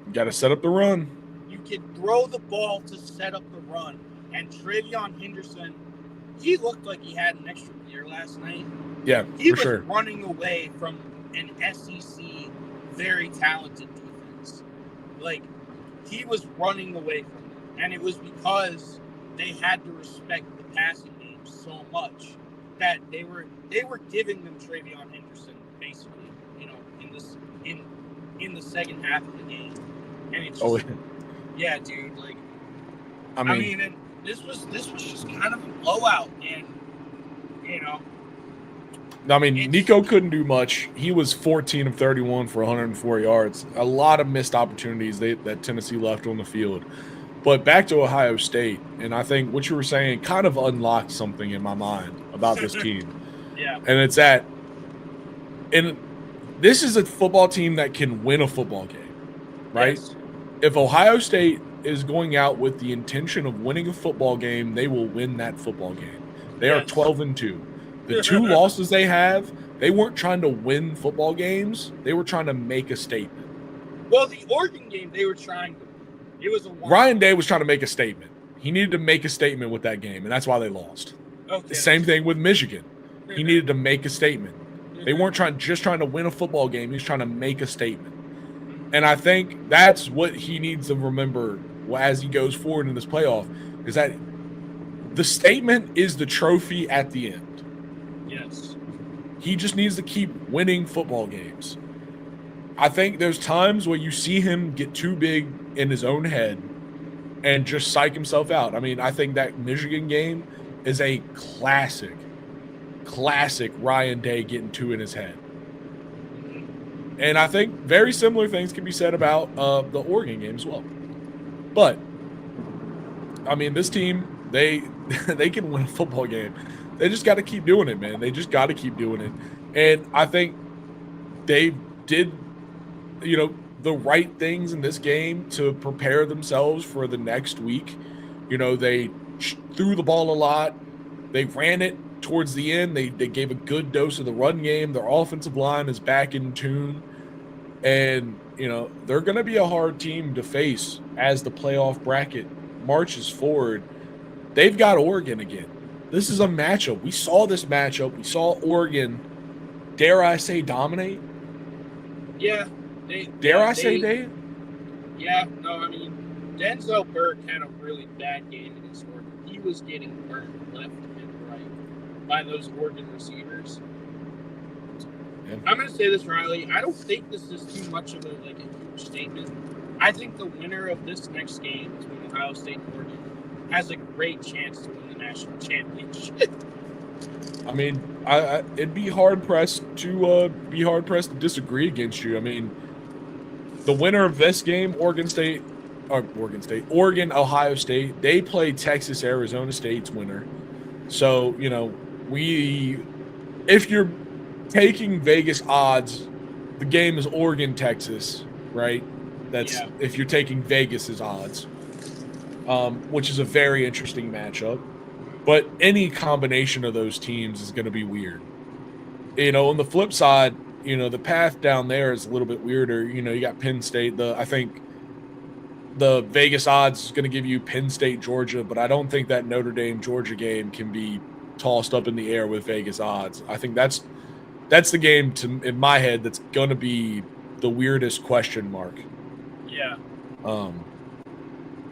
C: You got to set up the run.
A: You can throw the ball to set up the run. And Travion Henderson, he looked like he had an extra year last night.
C: Yeah,
A: he was running away from an SEC very talented defense. Like, he was running away from them. And it was because they had to respect the passing game so much that they were giving them Travion Henderson basically, in the second half of the game. And it's just, Yeah, dude. Like,
C: I mean,
A: and this was just kind of a blowout, and you know,
C: Nico couldn't do much. He was 14 of 31 for 104 yards. A lot of missed opportunities that Tennessee left on the field. But back to Ohio State, and I think what you were saying kind of unlocked something in my mind about this team.
A: yeah,
C: And it's that, and this is a football team that can win a football game, right?
A: yes.
C: If Ohio State is going out with the intention of winning a football game, they will win that football game. They are
A: Yes.
C: 12-2. The two losses they have, they weren't trying to win football games. They were trying to make a statement.
A: Well, the Oregon game, they were trying to. It was a one.
C: Ryan Day was trying to make a statement. He needed to make a statement with that game, and that's why they lost.
A: Okay.
C: Same thing with Michigan. He needed to make a statement. They weren't just trying to win a football game. He was trying to make a statement. And I think that's what he needs to remember as he goes forward in this playoff, is that the statement is the trophy at the end.
A: Yes.
C: He just needs to keep winning football games. I think there's times where you see him get too big in his own head and just psych himself out. I mean, I think that Michigan game is a classic Ryan Day getting too in his head. And I think very similar things can be said about the Oregon game as well. But, I mean, this team, they can win a football game. They just got to keep doing it, man. They just got to keep doing it. And I think they did, the right things in this game to prepare themselves for the next week. They threw the ball a lot. They ran it towards the end. They gave a good dose of the run game. Their offensive line is back in tune. And, they're going to be a hard team to face as the playoff bracket marches forward. They've got Oregon again. This is a matchup. We saw this matchup. We saw Oregon, dare I say, dominate?
A: Yeah.
C: Dare I say they?
A: Yeah, no, I mean, Denzel Burke had a really bad game against Oregon. He was getting burned left and right by those Oregon receivers. Yeah. I'm going to say this, Riley. I don't think this is too much of a huge statement. I think the winner of this next game between Ohio State and Oregon has a great chance to win the national championship.
C: I mean, it'd be hard pressed to disagree against you. I mean, the winner of this game, Oregon, Ohio State, they play Texas, Arizona State's winner. So, if you're taking Vegas odds, the game is Oregon, Texas, right? That's if you're taking Vegas's odds, which is a very interesting matchup. But any combination of those teams is going to be weird. On the flip side, the path down there is a little bit weirder. You got Penn State. I think the Vegas odds is going to give you Penn State, Georgia, but I don't think that Notre Dame, Georgia game can be tossed up in the air with Vegas odds. I think that's the game in my head that's going to be the weirdest question mark.
A: Yeah.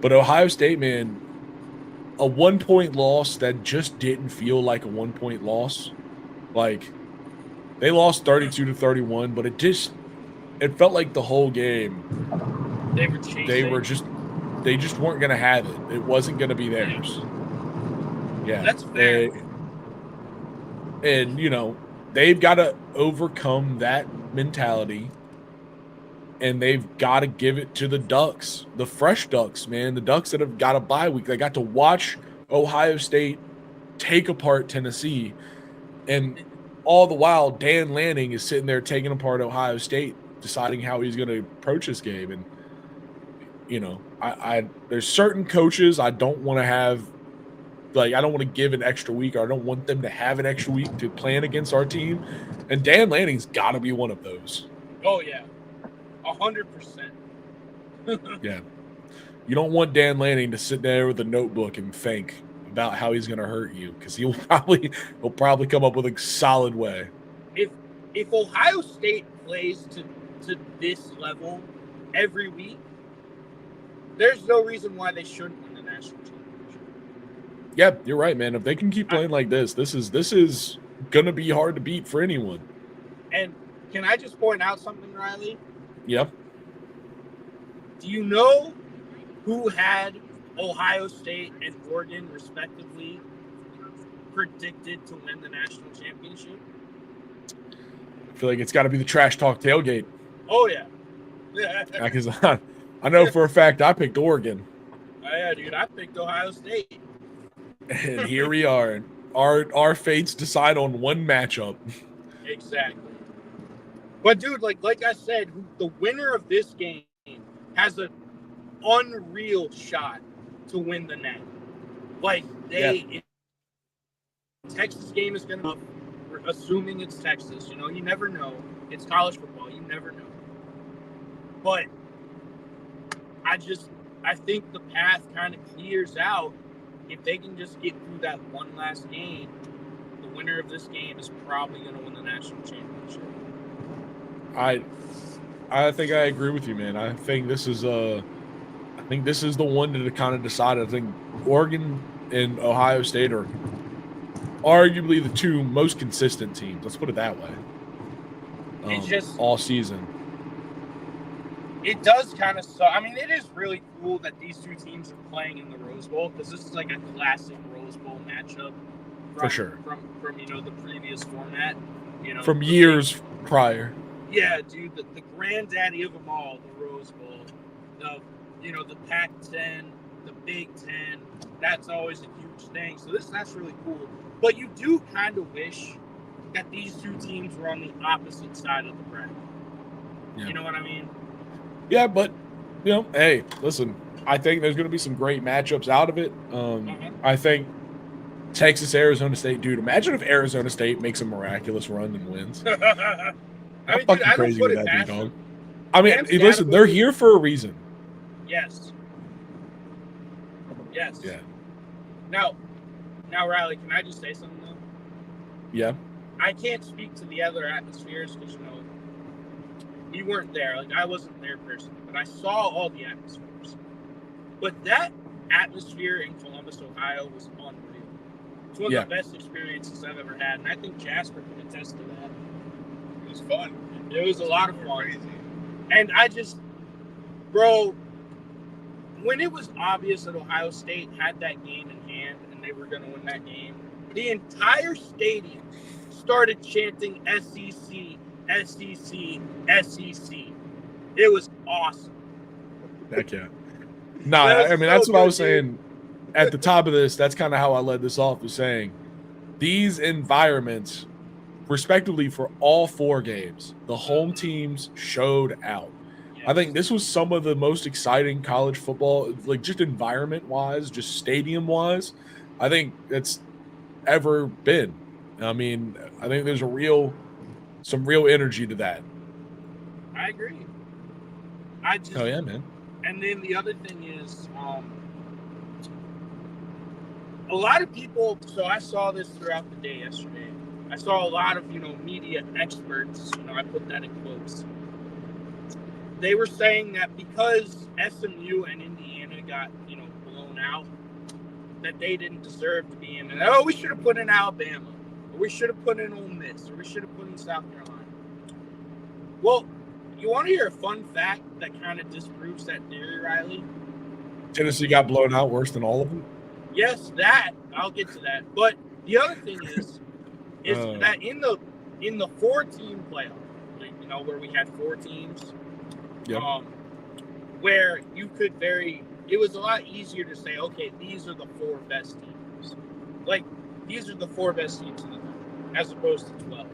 C: But Ohio State, man, a 1-point loss that just didn't feel like a 1-point loss. Like, they lost 32-31, but it felt like the whole game
A: they were chasing.
C: They just weren't going to have it. It wasn't going to be theirs. Yeah.
A: That's fair.
C: And they've got to overcome that mentality, and they've got to give it to the Ducks, the fresh Ducks, man, the Ducks that have got a bye week. They got to watch Ohio State take apart Tennessee, and all the while Dan Lanning is sitting there taking apart Ohio State, deciding how he's going to approach this game. And there's certain coaches I don't want to have. I don't want to give an extra week, or I don't want them to have an extra week to plan against our team. And Dan Lanning's got to be one of those.
A: Oh, yeah. 100%.
C: Yeah. You don't want Dan Lanning to sit there with a notebook and think about how he's going to hurt you, because he'll probably come up with a solid way.
A: If Ohio State plays to this level every week, there's no reason why they shouldn't win the national championship.
C: Yeah, you're right, man. If they can keep playing like this is gonna be hard to beat for anyone.
A: And can I just point out something, Riley?
C: Yep.
A: Do you know who had Ohio State and Oregon, respectively, predicted to win the national championship?
C: I feel like it's got to be the trash talk tailgate.
A: Oh, yeah.
C: Because I know for a fact I picked Oregon.
A: Oh, yeah, dude. I picked Ohio State.
C: And here we are. Our fates decide on one matchup.
A: Exactly. But, dude, like I said, the winner of this game has an unreal shot to win the NAC. Like, if Texas game is going to, assuming it's Texas, you never know. It's college football. You never know. But I think the path kind of clears out if they can just get through that one last game. The winner of this game is probably going to win the national championship.
C: I think I agree with you, man. I think this is the one to kind of decide. I think Oregon and Ohio State are arguably the two most consistent teams. Let's put it that way. All season.
A: It does kind of suck. I mean, it is really cool that these two teams are playing in the Rose Bowl because this is like a classic Rose Bowl matchup.
C: For sure.
A: From the previous format.
C: From years prior.
A: Yeah, dude, the granddaddy of them all, the Rose Bowl. The Pac-10, the Big Ten. That's always a huge thing. So that's really cool. But you do kind of wish that these two teams were on the opposite side of the bracket. Yeah. You know what I mean?
C: Yeah, but hey, listen. I think there's going to be some great matchups out of it. I think Texas, Arizona State, dude. Imagine if Arizona State makes a miraculous run and wins. How fucking crazy would that be, dog? I mean, listen, they're here for a reason.
A: Yes. Yes.
C: Yeah.
A: Now, Riley, can I just say something though?
C: Yeah.
A: I can't speak to the other atmospheres because we weren't there. Like I wasn't there personally, but I saw all the atmospheres. But that atmosphere in Columbus, Ohio, was unreal. It's one of the best experiences I've ever had, and I think Jasper can attest to that.
B: It was fun.
A: It was a lot of fun.
B: Crazy.
A: And I just, bro, when it was obvious that Ohio State had that game in hand and they were going to win that game, the entire stadium started chanting SEC, SEC, SEC. It was awesome.
C: Heck yeah. No, I mean, that's what I was saying at the top of this. That's kind of how I led this off, was saying these environments, respectively, for all four games, the home teams showed out. Yes. I think this was some of the most exciting college football, like just environment-wise, just stadium-wise, I think it's ever been. I mean, I think there's some real energy to that.
A: I agree.
C: Oh yeah, man.
A: And then the other thing is, a lot of people. So I saw this throughout the day yesterday. I saw a lot of media experts. I put that in quotes. They were saying that because SMU and Indiana got blown out, that they didn't deserve to be in it. Oh, we should have put in Alabama, or we should have put in Ole Miss, or we should have put in South Carolina. Well, you want to hear a fun fact that kind of disproves that theory, Riley?
C: Tennessee got blown out worse than all of them?
A: Yes, that. I'll get to that. But the other thing is that in the 4-team playoff, where we had 4 teams, where you could it was a lot easier to say, okay, these are the 4 best teams. Like, these are the 4 best teams in the country, as opposed to 12.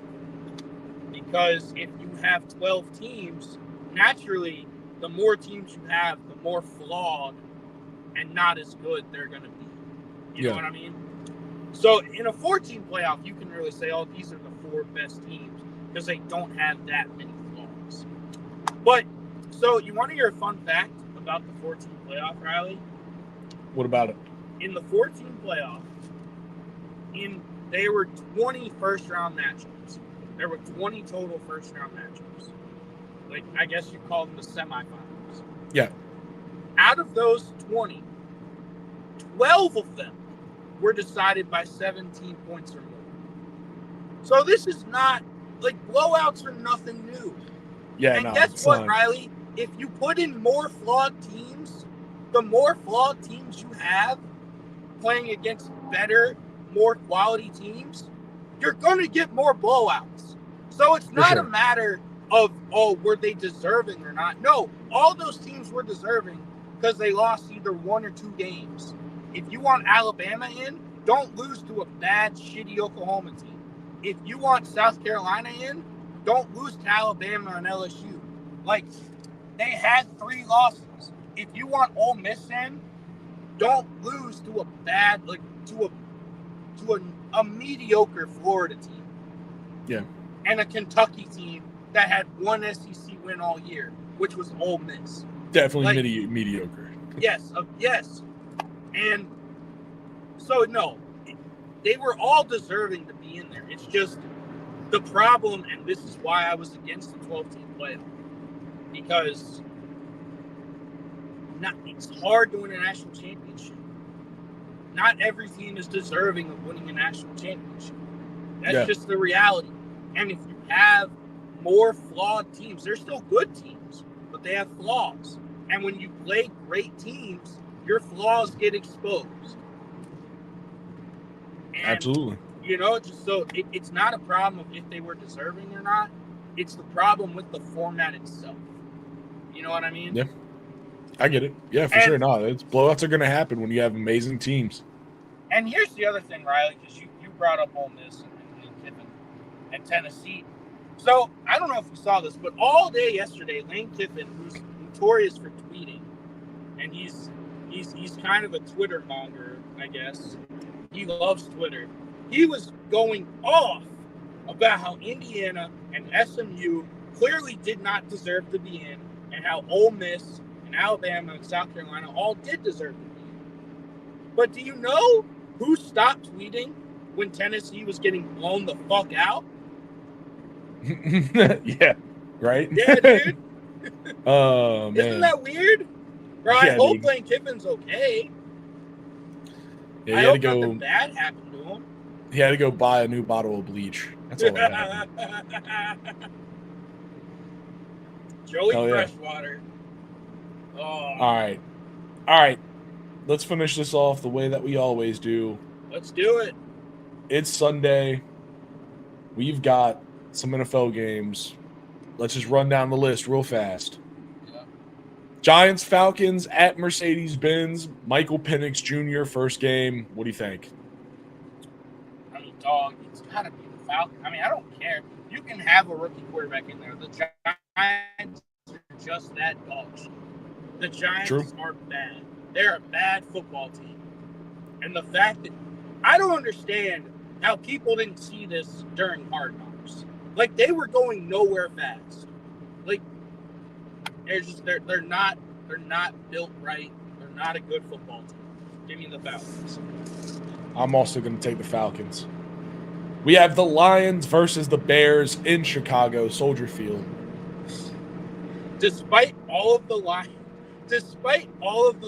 A: Because if you have 12 teams, naturally, the more teams you have, the more flawed and not as good they're going to be. You know what I mean? So in a 4-team playoff, you can really say, oh, these are the 4 best teams because they don't have that many flaws. But, so you want to hear a fun fact about the 4-team playoff, Riley?
C: What about it?
A: In the 4-team playoff, there were 20 first-round matchups. There were 20 total first-round matchups. Like, I guess you call them the semifinals.
C: Yeah.
A: Out of those 20, 12 of them were decided by 17 points or more. So this is not, like, blowouts are nothing new.
C: Yeah,
A: and guess what, Riley? If you put in more flawed teams, the more flawed teams you have playing against better, more quality teams, you're going to get more blowouts. So it's not a matter of, were they deserving or not? No, all those teams were deserving because they lost either 1 or 2 games. If you want Alabama in, don't lose to a bad, shitty Oklahoma team. If you want South Carolina in, don't lose to Alabama and LSU. Like, they had 3 losses. If you want Ole Miss in, don't lose to a bad, like, to a mediocre Florida team.
C: Yeah.
A: And a Kentucky team that had 1 SEC win all year, which was Ole Miss.
C: Definitely mediocre.
A: Yes, yes. And so, no, they were all deserving to be in there. It's just the problem, and this is why I was against the 12-team playoff, because it's hard to win a national championship. Not every team is deserving of winning a national championship. That's just the reality. And if you have more flawed teams, they're still good teams, but they have flaws. And when you play great teams, your flaws get exposed. And,
C: absolutely.
A: You know, just so it's not a problem of if they were deserving or not. It's the problem with the format itself. You know what I mean?
C: Yeah. I get it. Yeah, for sure. No, blowouts are going to happen when you have amazing teams.
A: And here's the other thing, Riley, because you brought up Ole Miss and Kiffin and Tennessee. So I don't know if you saw this, but all day yesterday, Lane Kiffin, who's notorious for tweeting, and he's kind of a Twitter monger, I guess. He loves Twitter. He was going off about how Indiana and SMU clearly did not deserve to be in, and how Ole Miss and Alabama and South Carolina all did deserve to be in. But do you know who stopped tweeting when Tennessee was getting blown the fuck out?
C: Yeah, right?
A: Yeah, dude.
C: Oh, man.
A: Isn't that weird? Bro, I hope Lane Kiffin's okay.
C: Yeah,
A: I hope nothing bad happened to him.
C: He had to go buy a new bottle of bleach. That's all that happened.
A: Joey Freshwater. Oh.
C: All right. Let's finish this off the way that we always do.
A: Let's do it.
C: It's Sunday. We've got some NFL games. Let's just run down the list real fast. Yeah. Giants, Falcons at Mercedes-Benz. Michael Penix Jr. first game. What do you think?
A: I mean, dog, it's got to be the Falcons. I mean, I don't care. You can have a rookie quarterback in there. The Giants are just that dog shit. The Giants are bad. They're a bad football team. And the fact that I don't understand how people didn't see this during Hard Knocks. Like, they were going nowhere fast. Like, they're not built right. They're not a good football team. Give me the Falcons.
C: I'm also going to take the Falcons. We have the Lions versus the Bears in Chicago, Soldier Field.
A: Despite all of the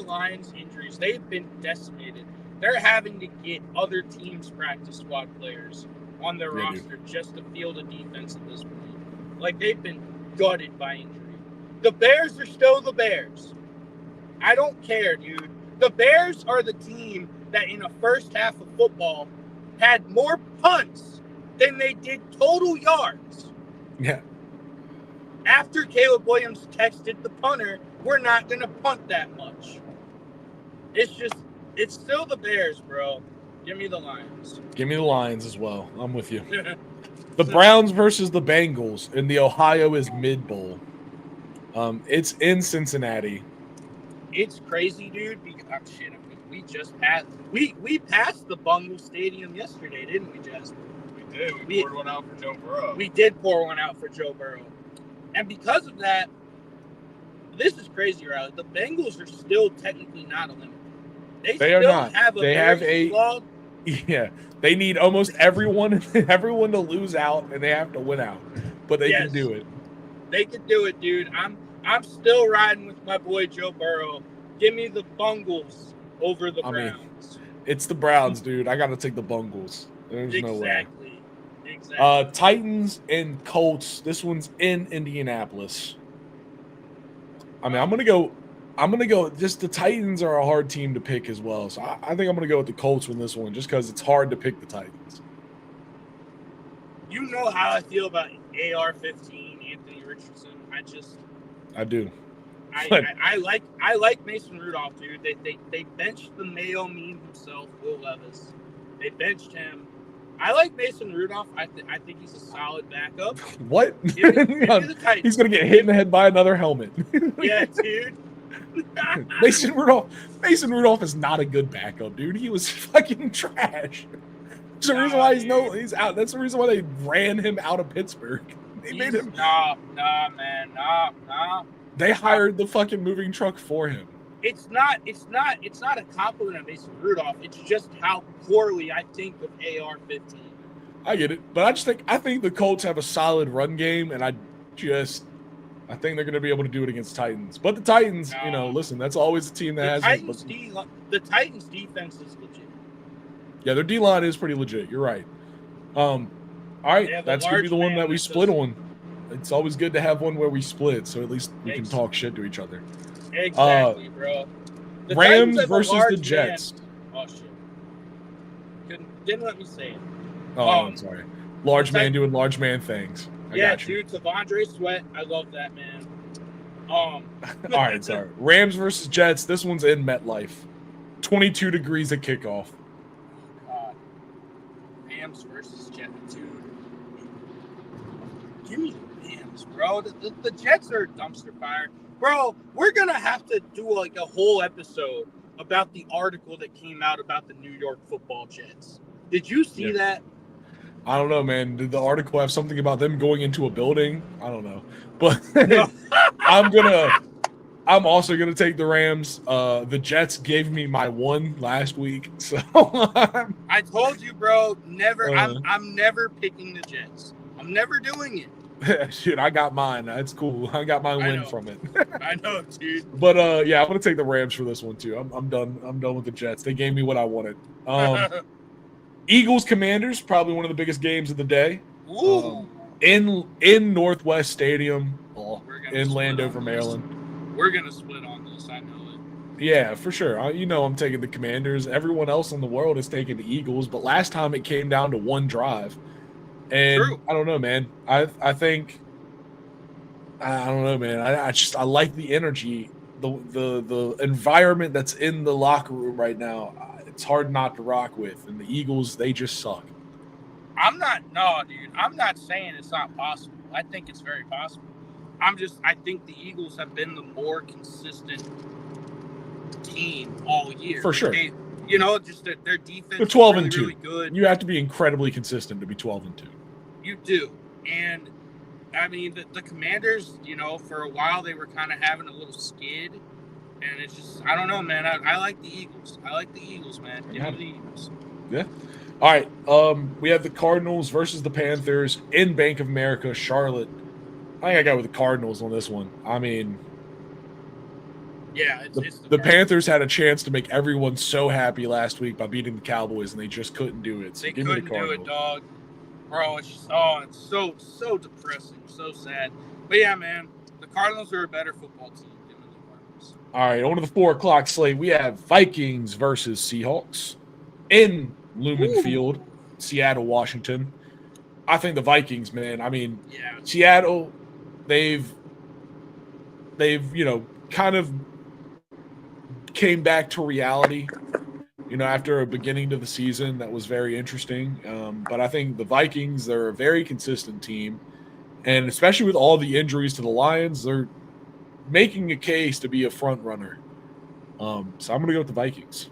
A: Lions' injuries, they've been decimated. They're having to get other teams' practice squad players on their roster just to field a defense at this point. Like, they've been gutted by injury. The Bears are still the Bears. I don't care, dude. The Bears are the team that in the first half of football had more punts than they did total yards.
C: Yeah.
A: After Caleb Williams texted the punter, we're not going to punt that much. It's still the Bears, bro. Give me the Lions.
C: Give me the Lions as well. I'm with you. The Browns versus the Bengals in the Ohio is Mid Bowl. It's in Cincinnati.
A: It's crazy, dude. We just passed. We passed the Bungle Stadium yesterday, didn't we, Jasper?
B: We did. We poured one out for Joe Burrow.
A: We did pour one out for Joe Burrow. And because of that, this is crazy, Riley. The Bengals are still technically not eliminated. They
C: are not.
A: They have a flawed.
C: Yeah, they need almost everyone to lose out, and they have to win out. But they can do it.
A: They can do it, dude. I'm still riding with my boy Joe Burrow. Give me the Bungles over the Browns.
C: It's the Browns, dude. I got to take the Bungles. There's no way.
A: Exactly.
C: Titans and Colts. This one's in Indianapolis. I mean, I'm gonna go I'm going to go, just the Titans are a hard team to pick as well. So I think I'm going to go with the Colts in this one just because it's hard to pick the Titans.
A: You know how I feel about AR-15, Anthony Richardson.
C: I do.
A: I like Mason Rudolph, dude. They benched the Mayo meme himself, Will Levis. They benched him. I like Mason Rudolph. I think he's a solid backup.
C: What?
A: Give me the Titans.
C: He's going to get hit in the head by another helmet.
A: Yeah, dude.
C: Mason Rudolph is not a good backup, dude. He was fucking trash. That's the reason why he's out. That's the reason why they ran him out of Pittsburgh. Made him.
A: Nah, man.
C: They hired the fucking moving truck for him.
A: It's not a compliment on Mason Rudolph. It's just how poorly I think of AR-15.
C: I get it, but I think the Colts have a solid run game, and I think they're going to be able to do it against Titans. But the Titans, listen, that's always a team that has
A: the Titans defense is legit.
C: Yeah, their D-line is pretty legit. You're right. All right, that's going to be the one that we split on. It's always good to have one where we split, so at least we can talk shit to each other.
A: Exactly, bro. The
C: Rams versus the Jets.
A: Man. Oh, shit. Didn't let me say it.
C: Oh, I'm sorry. Large man doing large man things. I got you.
A: Dude, T'Vondre Sweat. I love that, man.
C: All right, sorry. Rams versus Jets. This one's in MetLife. 22 degrees at kickoff.
A: God. Rams versus Jets, dude. Give me the Rams, bro. The Jets are a dumpster fire. Bro, we're going to have to do like a whole episode about the article that came out about the New York Football Jets. Did you see that?
C: I don't know, man. Did the article have something about them going into a building? I don't know. But I'm also gonna take the Rams. The Jets gave me my one last week, so
A: I told you, bro. Never. I'm never picking the Jets. I'm never doing it.
C: Shit, I got mine. That's cool. I got my win from it.
A: I know, dude.
C: But yeah, I'm gonna take the Rams for this one too. I'm done. I'm done with the Jets. They gave me what I wanted. Eagles Commanders, probably one of the biggest games of the day. In Northwest Stadium in Landover, Maryland.
A: We're gonna split on this. I know it.
C: Yeah, for sure. I'm taking the Commanders. Everyone else in the world is taking the Eagles, but last time it came down to one drive. And true. I don't know, man. I think I don't know, man. I like the energy, the environment that's in the locker room right now. It's hard not to rock with. And the Eagles, they just suck.
A: I'm not saying it's not possible. I think it's very possible. I think the Eagles have been the more consistent team all year.
C: For sure.
A: Just their defense.
C: They're 12
A: is
C: and 2.
A: Really good.
C: You have to be incredibly consistent to be 12 and 2.
A: You do. And I mean, the Commanders, for a while they were kind of having a little skid. And it's just, I don't know, man. I like the Eagles. I like the Eagles, man. Give me the Eagles.
C: Yeah. All right. We have the Cardinals versus the Panthers in Bank of America, Charlotte. I think I got with the Cardinals on this one. I mean,
A: yeah,
C: the Panthers had a chance to make everyone so happy last week by beating the Cowboys, and they just couldn't do it. So
A: they couldn't do it, dog. Bro, it's so depressing, so sad. But yeah, man, the Cardinals are a better football team.
C: All right, on to the 4:00 slate. We have Vikings versus Seahawks in Lumen Field, Seattle, Washington. I think the Vikings, man. I mean, Seattle, they've kind of came back to reality, after a beginning to the season that was very interesting. But I think the Vikings, they're a very consistent team, and especially with all the injuries to the Lions, they're making a case to be a front runner. So I'm going to go with the Vikings.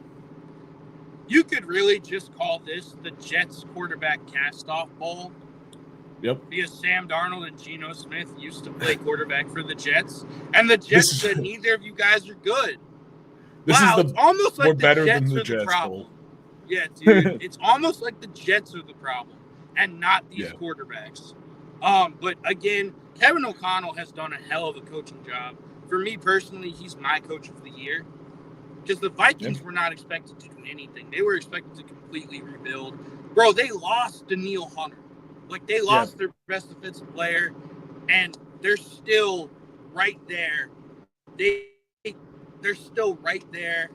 A: You could really just call this the Jets quarterback cast-off bowl.
C: Yep.
A: Because Sam Darnold and Geno Smith used to play quarterback for the Jets, and the Jets said neither of you guys are good. It's almost like the Jets are the problem. Yeah, dude. It's almost like the Jets are the problem and not these quarterbacks. But again, Kevin O'Connell has done a hell of a coaching job. For me personally, he's my coach of the year. Because the Vikings were not expected to do anything. They were expected to completely rebuild. Bro, they lost Danielle Hunter. Like, they lost their best defensive player, and they're still right there. they're still right there,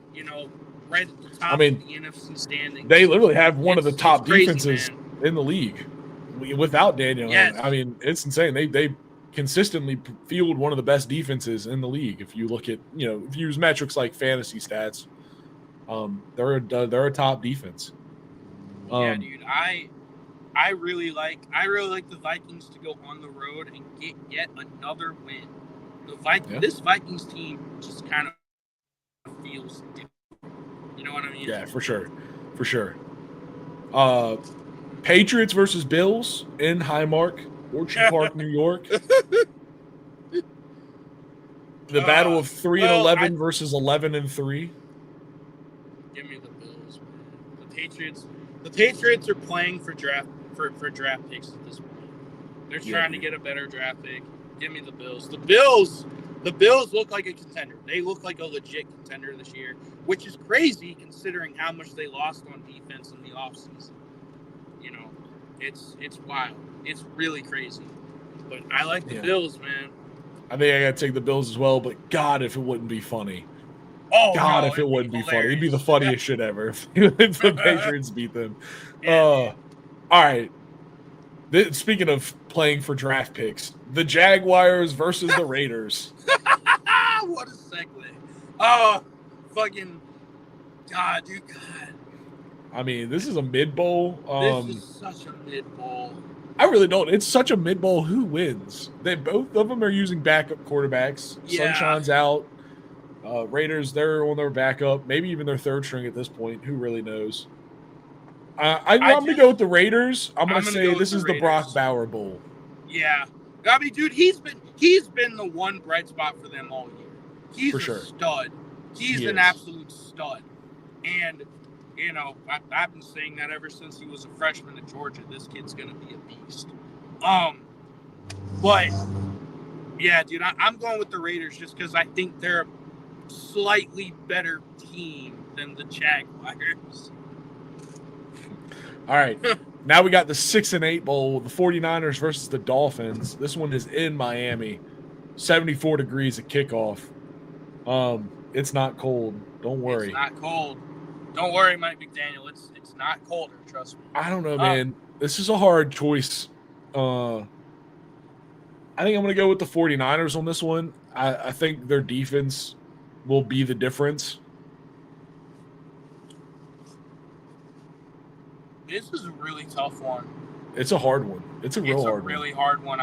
A: right at the top of the NFC standings.
C: They literally have one of the top
A: crazy,
C: defenses in the league without Daniel.
A: Yes.
C: I mean, it's insane. They consistently field one of the best defenses in the league. If you look at, if you use metrics like fantasy stats, they're a top defense.
A: Yeah, dude. I really like the Vikings to go on the road and get yet another win. This Vikings team just kind of feels different. You know what I mean?
C: Yeah, for sure. Patriots versus Bills in Highmark, Orchard Park, New York. The battle of 3-11 versus 11-3.
A: Give me the Bills, man. The Patriots are playing for draft picks at this point. They're trying to get a better draft pick. Give me the Bills. The Bills look like a contender. They look like a legit contender this year, which is crazy considering how much they lost on defense in the offseason. It's wild. It's really crazy. But I like the Bills, man.
C: I think I got to take the Bills as well, but God, if it wouldn't be funny.
A: Oh,
C: God, if it wouldn't be funny. It'd be the funniest shit ever if the Patriots beat them. All right. Speaking of playing for draft picks, the Jaguars versus the Raiders.
A: What a segue. Oh, fucking God, dude. God.
C: I mean, this is a mid-bowl.
A: This is such a mid-bowl.
C: I really don't. It's such a mid-bowl. Who wins? Both of them are using backup quarterbacks.
A: Yeah.
C: Sunshine's out. Raiders, they're on their backup. Maybe even their third string at this point. Who really knows? I'm going to go with the Raiders. I'm going to say this is the Brock Bauer Bowl.
A: Yeah. I mean, dude, he's been the one bright spot for them all year. He's a stud. He's an absolute stud. And, I've been saying that ever since he was a freshman at Georgia. This kid's going to be a beast. But, yeah, dude, I'm going with the Raiders just because I think they're a slightly better team than the Jaguars.
C: All right. Now we got the 6-8 bowl, the 49ers versus the Dolphins. This one is in Miami. 74 degrees at kickoff. It's not cold. Don't worry.
A: It's not cold. Don't worry, Mike McDaniel. It's not colder, trust me.
C: I don't know, man. This is a hard choice. I think I'm going to go with the 49ers on this one. I think their defense will be the difference.
A: This is a really tough one.
C: It's a hard one. It's a
A: really hard one.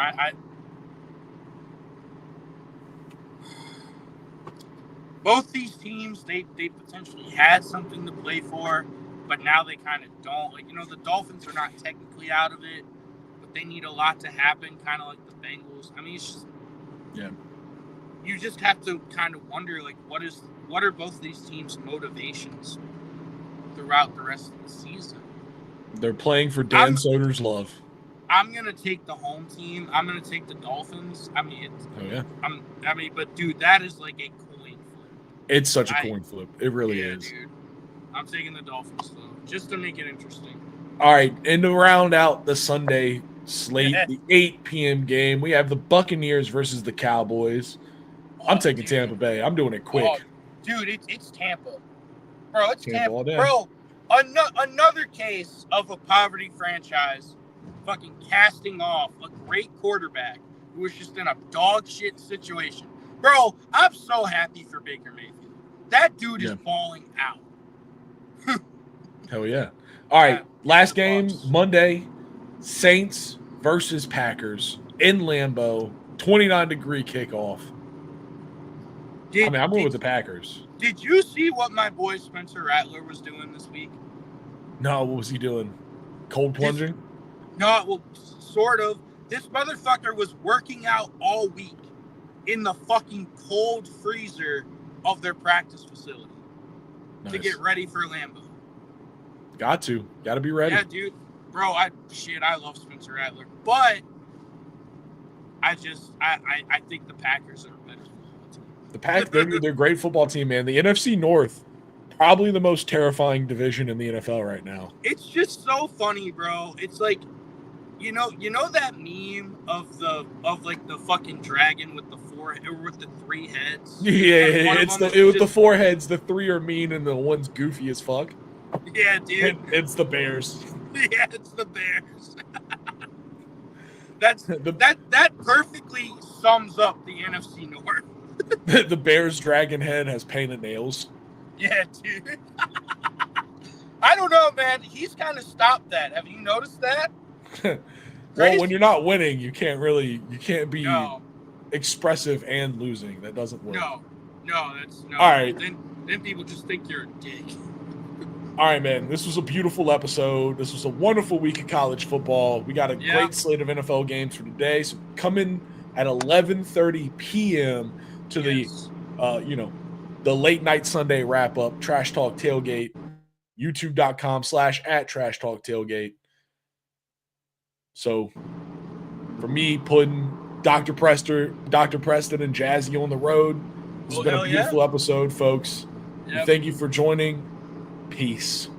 A: Both these teams, they potentially had something to play for, but now they kind of don't. Like, the Dolphins are not technically out of it, but they need a lot to happen, kind of like the Bengals. I mean, it's just, you just have to kind of wonder, like, what are both these teams' motivations throughout the rest of the season?
C: They're playing for Dan Soder's love.
A: I'm gonna take the home team. I'm gonna take the Dolphins. I mean, but dude, that is like a coin flip.
C: It's such a coin flip. It really is.
A: Dude. I'm taking the Dolphins though, just to make it interesting.
C: All right, and to round out the Sunday slate, the 8 p.m. game, we have the Buccaneers versus the Cowboys. I'm taking Tampa Bay. I'm doing it quick.
A: Dude, it's Tampa. Bro, it's Tampa. Bro, another case of a poverty franchise fucking casting off a great quarterback who was just in a dog shit situation. Bro, I'm so happy for Baker Mayfield. That dude is balling out.
C: Hell yeah. All right, last game, Monday, Saints versus Packers in Lambeau, 29-degree kickoff. I'm going with the Packers.
A: Did you see what my boy Spencer Rattler was doing this week?
C: No, what was he doing? Cold plunging?
A: No, well, sort of. This motherfucker was working out all week in the fucking cold freezer of their practice facility to get ready for Lambeau.
C: Got to be ready.
A: Yeah, dude. Bro, I love Spencer Rattler, but I think the Packers are a better football team.
C: The Pack, they're a great football team, man. The NFC North, probably the most terrifying division in the NFL right now.
A: It's just so funny, bro. It's like You know that meme of the fucking dragon with the four or with the three heads.
C: Yeah,
A: And one of
C: it's
A: them
C: with the
A: just-
C: four heads. The three are mean, and the one's goofy as fuck.
A: Yeah, dude.
C: It's the Bears.
A: Yeah, it's the Bears. That perfectly sums up the NFC North.
C: The Bears dragon head has painted nails.
A: Yeah, dude. I don't know, man. He's kind of stopped that. Have you noticed that?
C: Well, when you're not winning, you can't be
A: No,
C: expressive and losing. That doesn't work.
A: no. That's no.
C: All right.
A: Then people just think you're a dick.
C: All right, man. This was a beautiful episode. This was a wonderful week of college football. We got a great slate of NFL games for today. So come in at 11:30 p.m. to the late night Sunday wrap up. Trash Talk Tailgate. YouTube.com/@TrashTalkTailgate. So for me, putting Dr. Preston, and Jazzy on the road. This has been a beautiful episode, folks.
A: Yep.
C: Thank you for joining. Peace.